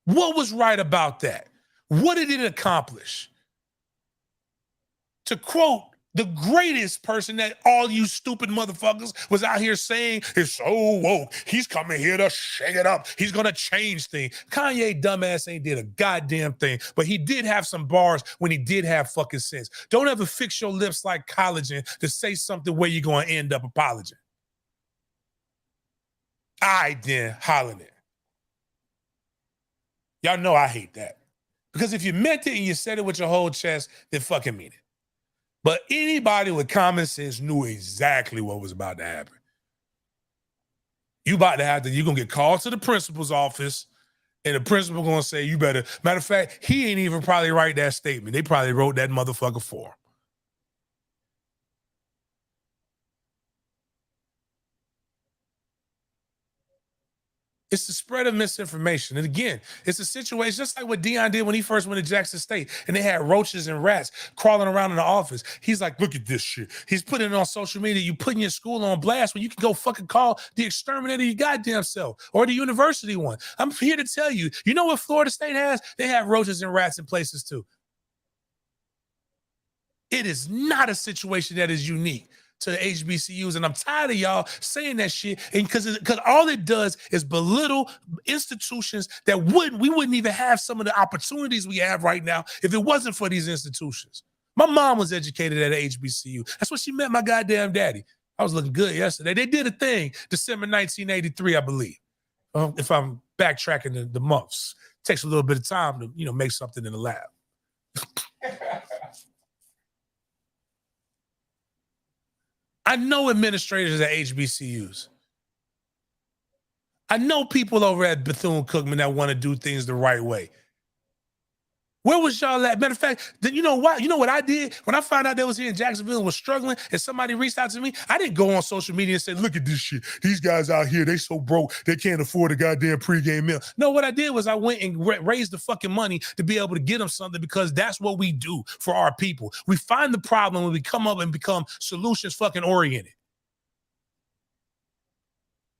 [SPEAKER 1] What was right about that? What did it accomplish? To quote the greatest person that all you stupid motherfuckers was out here saying is so woke. He's coming here to shake it up. He's going to change things. Kanye dumbass ain't did a goddamn thing, but he did have some bars when he did have fucking sense. Don't ever fix your lips like collagen to say something where you're going to end up apologizing. I then hollering it. Y'all know I hate that. Because if you meant it and you said it with your whole chest, then fucking mean it. But anybody with common sense knew exactly what was about to happen. You're going to get called to the principal's office, and the principal going to say, you better. Matter of fact, he ain't even probably write that statement. They probably wrote that motherfucker for him. It's the spread of misinformation. And again, it's a situation just like what Deion did when he first went to Jackson State and they had roaches and rats crawling around in the office. He's like, look at this shit. He's putting it on social media. You putting your school on blast when you can go fucking call the exterminator your goddamn self or the university one. I'm here to tell you, you know what Florida State has? They have roaches and rats in places too. It is not a situation that is unique to the HBCUs, and I'm tired of y'all saying that shit. And because all it does is belittle institutions that we wouldn't even have some of the opportunities we have right now if it wasn't for these institutions. My mom was educated at a HBCU. That's what she met my goddamn daddy. I was looking good yesterday. They did a thing December 1983, I believe. If I'm backtracking the months, it takes a little bit of time to make something in the lab. I know administrators at HBCUs. I know people over at Bethune-Cookman that want to do things the right way. Where was y'all at? Matter of fact, you know what? You know what I did? When I found out they was here in Jacksonville and was struggling and somebody reached out to me, I didn't go on social media and say, look at this shit. These guys out here, they so broke, they can't afford a goddamn pregame meal. No, what I did was I went and raised the fucking money to be able to get them something because that's what we do for our people. We find the problem and we come up and become solutions fucking oriented.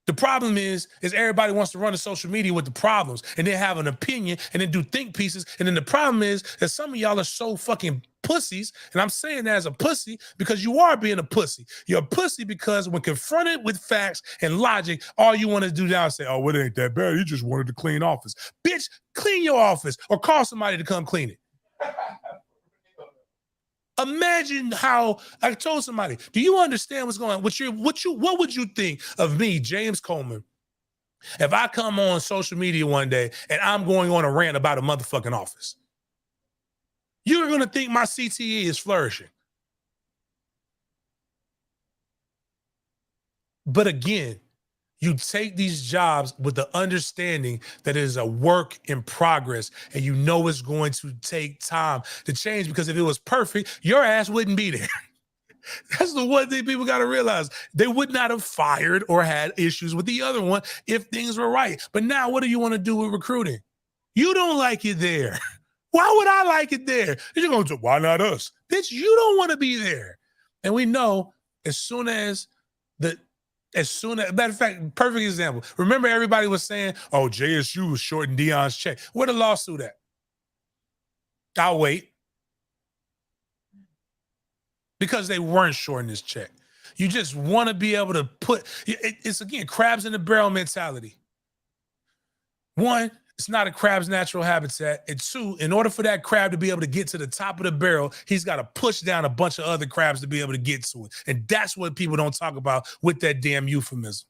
[SPEAKER 1] The problem is everybody wants to run to social media with the problems and then have an opinion and then do think pieces. And then the problem is that some of y'all are so fucking pussies. And I'm saying that as a pussy because you are being a pussy. You're a pussy because when confronted with facts and logic, all you want to do now is say, oh, well, it ain't that bad. You just wanted to clean office. Bitch, clean your office or call somebody to come clean it. Imagine how I told somebody, do you understand what's going on? What would you think of me, James Coleman, if I come on social media one day and I'm going on a rant about a motherfucking office? You're going to think my CTE is flourishing. But again, you take these jobs with the understanding that it is a work in progress and you know it's going to take time to change because if it was perfect, your ass wouldn't be there. That's the one thing people got to realize. They would not have fired or had issues with the other one if things were right. But now what do you want to do with recruiting? You don't like it there. Why would I like it there? You're going to, why not us? Bitch, you don't want to be there. And we know matter of fact, perfect example. Remember everybody was saying, oh, JSU was shorting Deion's check. Where the lawsuit at? I'll wait. Because they weren't shorting his check. You just want to be able to it's again, crabs in the barrel mentality. One, it's not a crab's natural habitat. And two, in order for that crab to be able to get to the top of the barrel, he's got to push down a bunch of other crabs to be able to get to it. And that's what people don't talk about with that damn euphemism.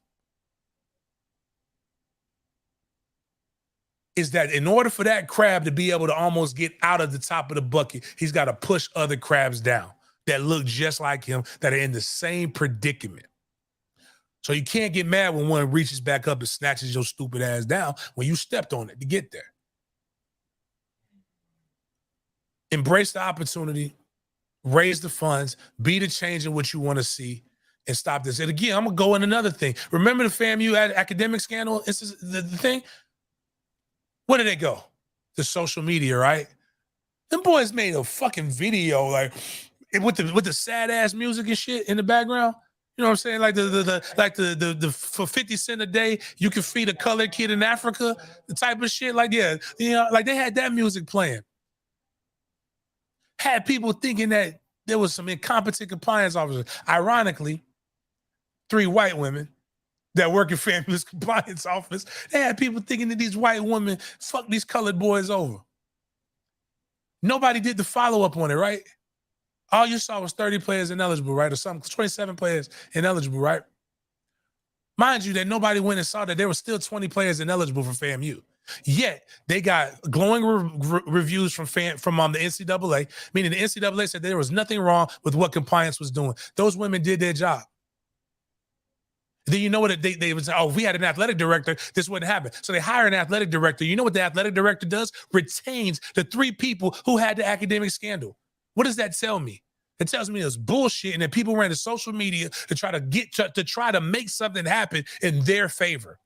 [SPEAKER 1] is that in order for that crab to be able to almost get out of the top of the bucket, he's got to push other crabs down that look just like him, that are in the same predicament. So you can't get mad when one reaches back up and snatches your stupid ass down when you stepped on it to get there. Embrace the opportunity, raise the funds, be the change in what you want to see, and stop this. And again, I'm going to go in another thing. Remember the FAMU academic scandal? This is the thing? Where did they go? To social media, right? Them boys made a fucking video like with the sad ass music and shit in the background. You know what I'm saying? Like the for 50 cents a day, you can feed a colored kid in Africa, the type of shit. Like, yeah, you know, like they had that music playing. Had people thinking that there was some incompetent compliance officers. Ironically, 3 white women that work in FAMU's compliance office, they had people thinking that these white women fuck these colored boys over. Nobody did the follow-up on it, right? All you saw was 30 players ineligible, right? Or something, 27 players ineligible, right? Mind you that nobody went and saw that there were still 20 players ineligible for FAMU. Yet they got glowing reviews from the NCAA, meaning the NCAA said there was nothing wrong with what compliance was doing. Those women did their job. Then you know what they would say, oh, if we had an athletic director, this wouldn't happen. So they hire an athletic director. You know what the athletic director does? Retains the 3 people who had the academic scandal. What does that tell me? It tells me it's bullshit and that people ran to social media to try to make something happen in their favor,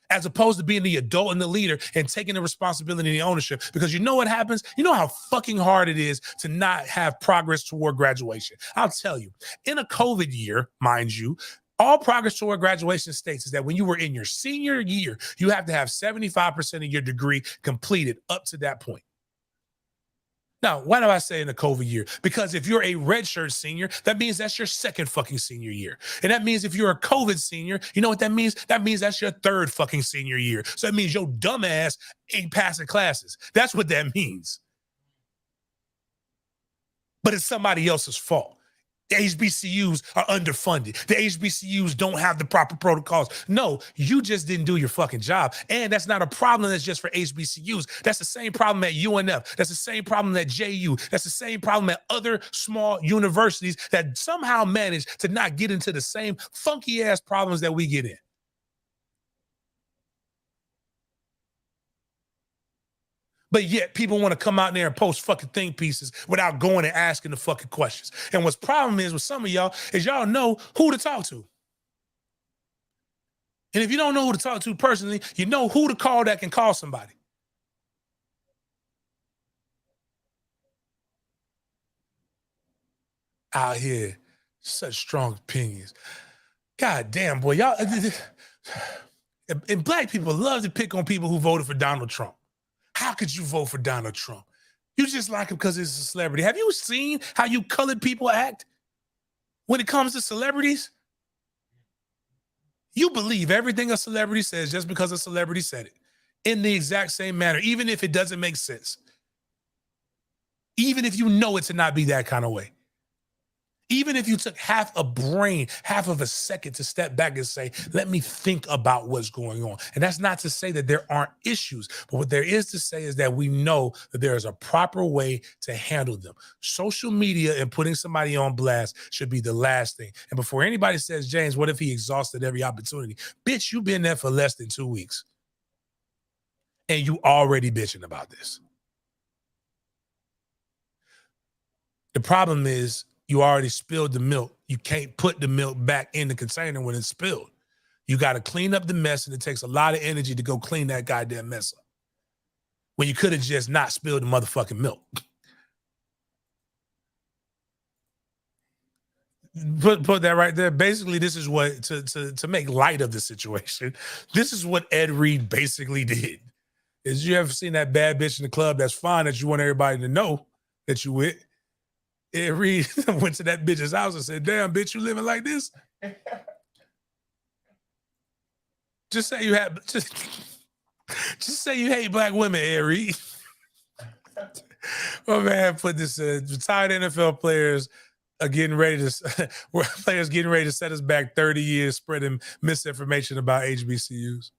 [SPEAKER 1] as opposed to being the adult and the leader and taking the responsibility and the ownership. Because you know what happens? You know how fucking hard it is to not have progress toward graduation. I'll tell you, in a COVID year, mind you, all progress toward graduation states is that when you were in your senior year, you have to have 75% of your degree completed up to that point. Now, why do I say in a COVID year? Because if you're a redshirt senior, that means that's your second fucking senior year. And that means if you're a COVID senior, you know what that means? That means that's your third fucking senior year. So that means your dumb ass ain't passing classes. That's what that means. But it's somebody else's fault. The HBCUs are underfunded. The HBCUs don't have the proper protocols. No, you just didn't do your fucking job. And that's not a problem that's just for HBCUs. That's the same problem at UNF. That's the same problem at JU. That's the same problem at other small universities that somehow manage to not get into the same funky ass problems that we get in. But yet people want to come out there and post fucking think pieces without going and asking the fucking questions. And what's problem is with some of y'all is y'all know who to talk to. And if you don't know who to talk to personally, you know who to call that can call somebody. Out here, such strong opinions. God damn, boy, y'all. And black people love to pick on people who voted for Donald Trump. How could you vote for Donald Trump? You just like him because he's a celebrity. Have you seen how you colored people act when it comes to celebrities? You believe everything a celebrity says just because a celebrity said it in the exact same manner, even if it doesn't make sense. Even if you know it to not be that kind of way. Even if you took half a brain, half of a second to step back and say, let me think about what's going on. And that's not to say that there aren't issues, but what there is to say is that we know that there is a proper way to handle them. Social media and putting somebody on blast should be the last thing. And before anybody says, James, what if he exhausted every opportunity? Bitch, you've been there for less than 2 weeks. And you already bitching about this. The problem is, you already spilled the milk. You can't put the milk back in the container when it's spilled. You got to clean up the mess, and it takes a lot of energy to go clean that goddamn mess up. When you could have just not spilled the motherfucking milk. Put that right there. Basically, this is what, to make light of the situation, this is what Ed Reed basically did. Is you ever seen that bad bitch in the club that's fine that you want everybody to know that you with? Ed Reed went to that bitch's house and said, damn, bitch, you living like this? Just say you have, just say you hate black women, Ed Reed. My man put this, retired NFL players are getting ready to, players getting ready to set us back 30 years spreading misinformation about HBCUs.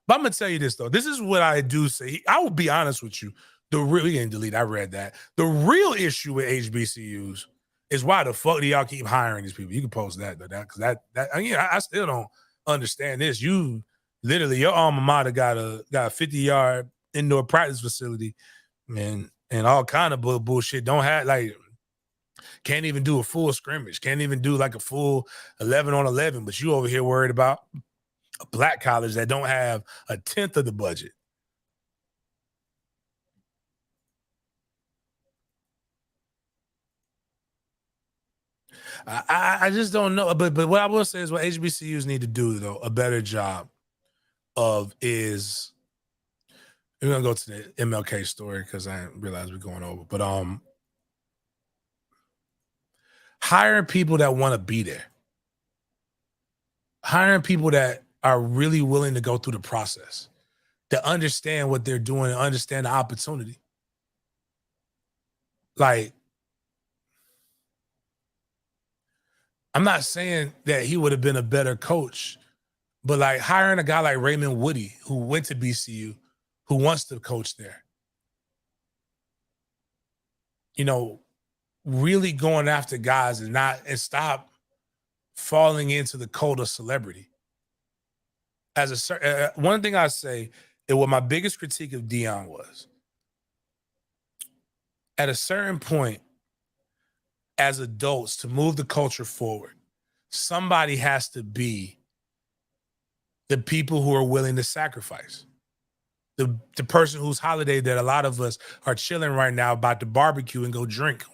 [SPEAKER 1] But I'm gonna tell you this though. This is what I do say. I will be honest with you. The real we didn't delete. I read that. The real issue with HBCUs is why the fuck do y'all keep hiring these people? You can post that though, because I still don't understand this. You literally your alma mater got a 50-yard indoor practice facility, man, and all kind of bullshit. Don't have like can't even do a full scrimmage. Can't even do like a full 11-on-11. But you over here worried about a black college that don't have a tenth of the budget. I just don't know. But what I will say is what HBCUs need to do, though, a better job of is we're gonna go to the MLK story because I didn't realize we're going over. But hiring people that want to be there. Hiring people that are really willing to go through the process, that understand what they're doing and understand the opportunity. Like, I'm not saying that he would have been a better coach, but like hiring a guy like Raymond Woody, who went to BCU, who wants to coach there. You know, really going after guys and stop falling into the cult of celebrity. As one thing I say, and what my biggest critique of Deion was, at a certain point, as adults, to move the culture forward, somebody has to be the people who are willing to sacrifice. The person whose holiday that a lot of us are chilling right now about to barbecue and go drink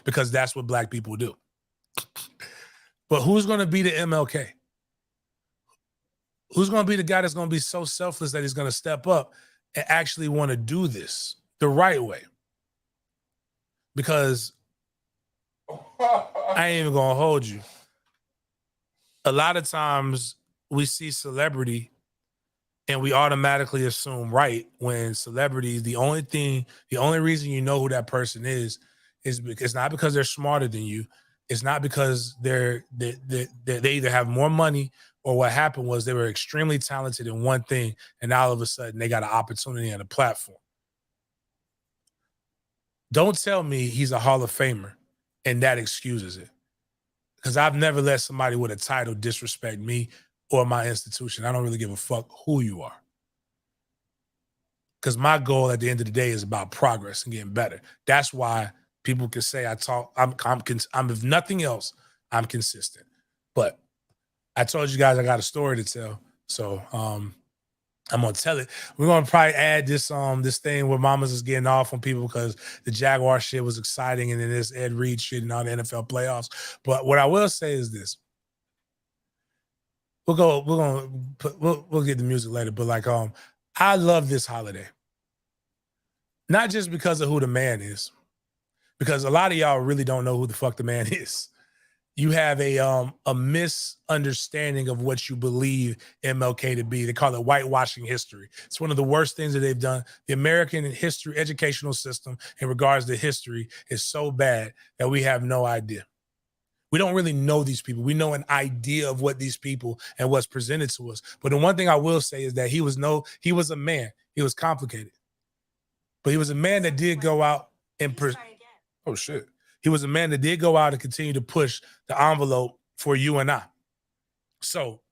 [SPEAKER 1] because that's what black people do. But who's going to be the MLK? Who's going to be the guy that's going to be so selfless that he's going to step up and actually want to do this the right way? Because I ain't even going to hold you. A lot of times we see celebrity and we automatically assume right when celebrities, the only reason you know who that person is because it's not because they're smarter than you. It's not because they either have more money or what happened was they were extremely talented in one thing and all of a sudden they got an opportunity and a platform. Don't tell me he's a Hall of Famer and that excuses it. Because I've never let somebody with a title disrespect me or my institution. I don't really give a fuck who you are. Because my goal at the end of the day is about progress and getting better. That's why people can say I'm if nothing else, I'm consistent. But I told you guys I got a story to tell. So I'm gonna tell it. We're gonna probably add this thing where mamas is getting off on people because the Jaguar shit was exciting and then this Ed Reed shit and all the NFL playoffs. But what I will say is this. We'll get the music later, but like I love this holiday. Not just because of who the man is, because a lot of y'all really don't know who the fuck the man is. You have a misunderstanding of what you believe MLK to be. They call it whitewashing history. It's one of the worst things that they've done. The American history educational system in regards to history is so bad that we have no idea. We don't really know these people. We know an idea of what these people and what's presented to us. But the one thing I will say is that he was a man. He was complicated. But he was a man that did go out and oh shit. He was a man that did go out and continue to push the envelope for you and I. So,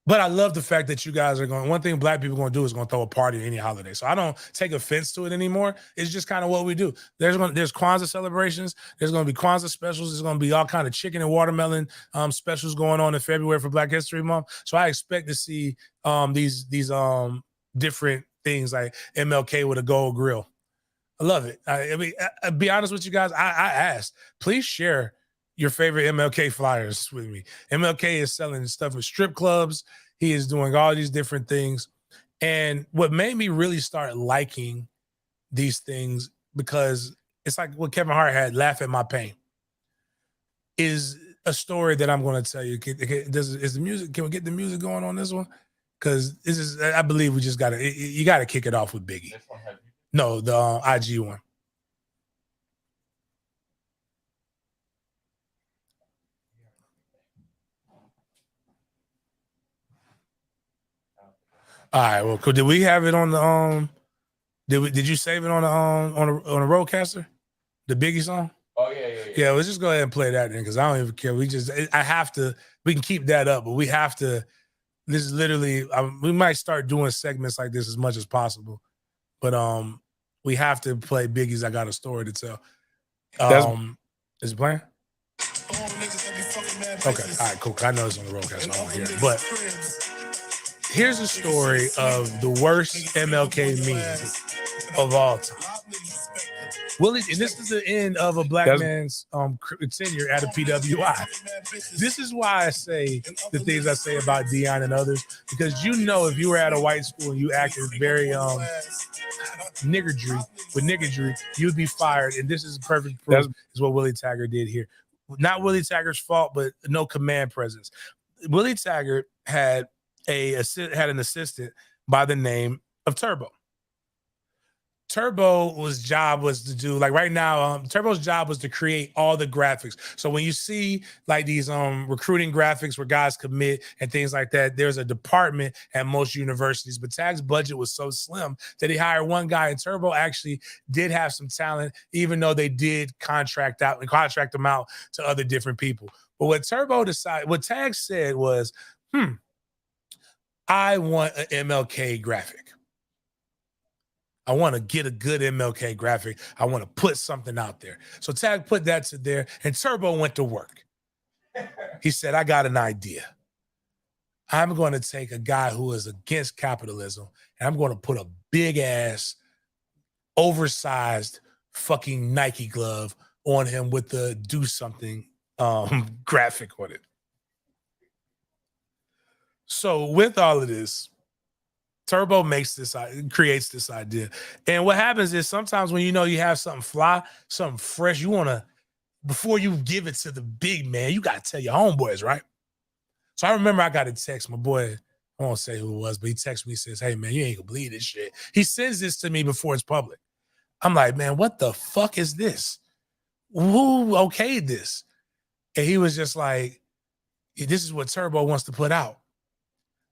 [SPEAKER 1] but I love the fact that you guys are going, one thing black people are going to do is going to throw a party any holiday. So I don't take offense to it anymore. It's just kind of what we do. There's Kwanzaa celebrations. There's going to be Kwanzaa specials. There's going to be all kind of chicken and watermelon specials going on in February for Black History Month. So I expect to see these different things like MLK with a gold grill. I love it. I mean, I'll be honest with you guys. I asked, please share your favorite MLK flyers with me. MLK is selling stuff at strip clubs. He is doing all these different things. And what made me really start liking these things, because it's like what Kevin Hart had, laugh at my pain, is a story that I'm going to tell you. Is the music? Can we get the music going on this one? Because this is, I believe we just got to, you got to kick it off with Biggie.
[SPEAKER 3] This one has
[SPEAKER 1] No, the IG one. All right, well, cool. Did we have it on the Did you save it on the Roadcaster? The Biggie song?
[SPEAKER 3] Oh yeah.
[SPEAKER 1] Yeah, let's just go ahead and play that then, because I don't even care. I have to. We can keep that up, but we have to. This is literally. We might start doing segments like this as much as possible, but we have to play Biggie's "I Got a Story to Tell." Is it playing? Okay, all right, cool. I know it's on the Roadcaster, so I don't hear it. But here's a story of the worst MLK meme of all time. Willie, and this is the end of a black man's tenure at a PWI. This is why I say the things I say about Deion and others, because you know if you were at a white school and you acted very niggardry, you'd be fired. And this is perfect proof is what Willie Taggart did here. Not Willie Taggart's fault, but no command presence. Willie Taggart had an assistant by the name of Turbo. Turbo's job was to do, like right now, Turbo's job was to create all the graphics. So when you see like these recruiting graphics where guys commit and things like that, there's a department at most universities, but Tag's budget was so slim that he hired one guy, and Turbo actually did have some talent, even though they did contract them out to other different people. But what Tag said was, I want an MLK graphic. I want to get a good MLK graphic. I want to put something out there. So Tag put that to there, and Turbo went to work. He said, I got an idea. I'm going to take a guy who is against capitalism, and I'm going to put a big-ass, oversized fucking Nike glove on him with the do something graphic on it. So with all of this, Turbo creates this idea. And what happens is sometimes when you know you have something fly, something fresh, you want to, before you give it to the big man, you got to tell your homeboys, right? So I remember I got a text, my boy, I won't say who it was, but he texted me, he says, hey man, you ain't gonna believe this shit. He sends this to me before it's public. I'm like, man, what the fuck is this? Who okayed this? And he was just like, this is what Turbo wants to put out.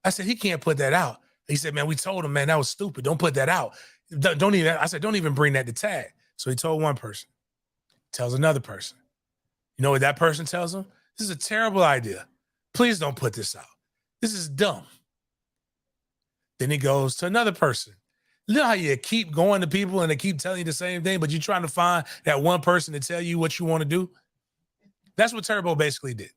[SPEAKER 1] I said, he can't put that out. He said, man, we told him, man, that was stupid. Don't put that out. I said, don't even bring that to Tag. So he told one person, tells another person. You know what that person tells him? This is a terrible idea. Please don't put this out. This is dumb. Then he goes to another person. You know how you keep going to people and they keep telling you the same thing, but you're trying to find that one person to tell you what you want to do? That's what Turbo basically did.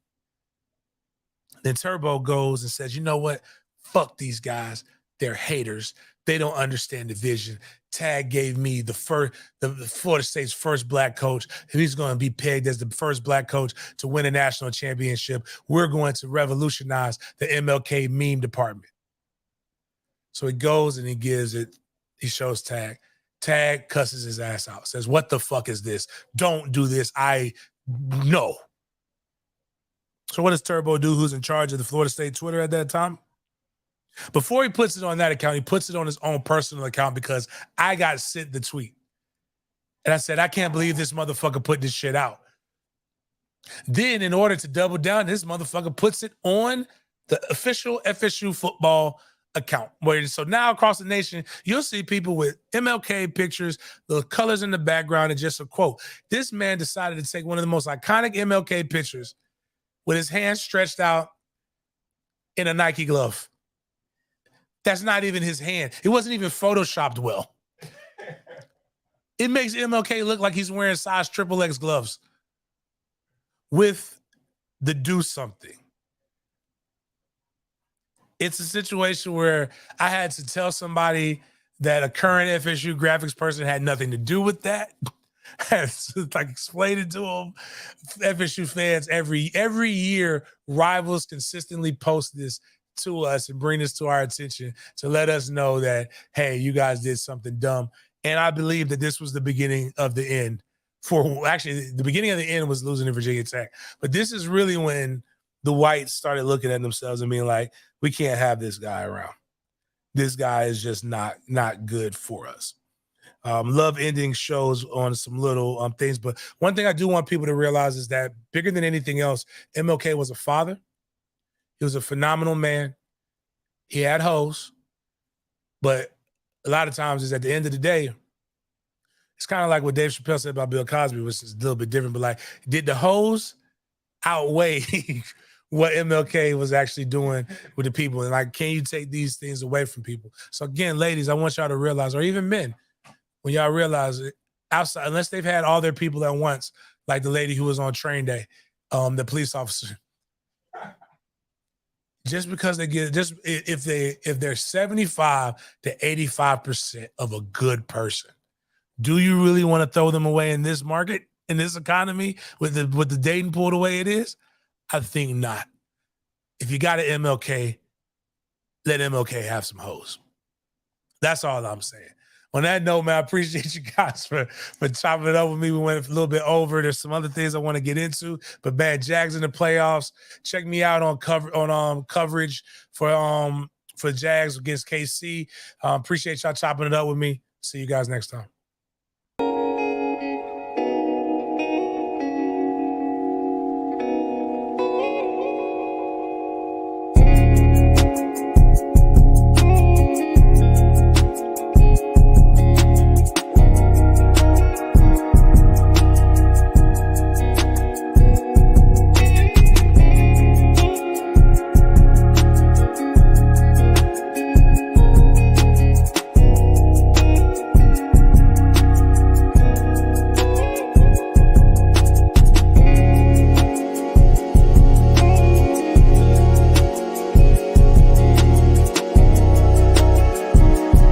[SPEAKER 1] Then Turbo goes and says, you know what? Fuck these guys. They're haters. They don't understand the vision. Tag gave me the Florida State's first black coach. He's going to be pegged as the first black coach to win a national championship. We're going to revolutionize the MLK meme department. So he goes and he gives it. He shows Tag. Tag cusses his ass out. Says, what the fuck is this? Don't do this. I know. So what does Turbo do, who's in charge of the Florida State Twitter at that time? Before he puts it on that account, he puts it on his own personal account because I got sent the tweet. And I said, I can't believe this motherfucker put this shit out. Then in order to double down, this motherfucker puts it on the official FSU football account. So now across the nation, you'll see people with MLK pictures, the colors in the background, and just a quote. This man decided to take one of the most iconic MLK pictures with his hands stretched out in a Nike glove. That's not even his hand. It wasn't even photoshopped well. It makes MLK look like he's wearing size XXX gloves with the do something. It's a situation where I had to tell somebody that a current FSU graphics person had nothing to do with that. Like explain it to them. FSU fans every year, rivals consistently post this to us and bring this to our attention to let us know that, hey, you guys did something dumb. And I believe that this was the beginning of the end. The beginning of the end was losing to Virginia Tech. But this is really when the whites started looking at themselves and being like, we can't have this guy around. This guy is just not good for us. Love ending shows on some little things. But one thing I do want people to realize is that bigger than anything else, MLK was a father. He was a phenomenal man. He had hoes. But a lot of times is at the end of the day, it's kind of like what Dave Chappelle said about Bill Cosby, which is a little bit different, but like, did the hoes outweigh what MLK was actually doing with the people? And like, can you take these things away from people? So again, ladies, I want y'all to realize, or even men, when y'all realize it, outside, unless they've had all their people at once, like the lady who was on train day, the police officer, just because they get, just if they're 75 to 85% of a good person, do you really want to throw them away in this market, in this economy, with the dating pool the way it is? I think not. If you got an MLK, let MLK have some hoes. That's all I'm saying. On that note, man, I appreciate you guys for chopping it up with me. We went a little bit over. There's some other things I want to get into, but man, Jags in the playoffs. Check me out on coverage for Jags against KC. Appreciate y'all chopping it up with me. See you guys next time.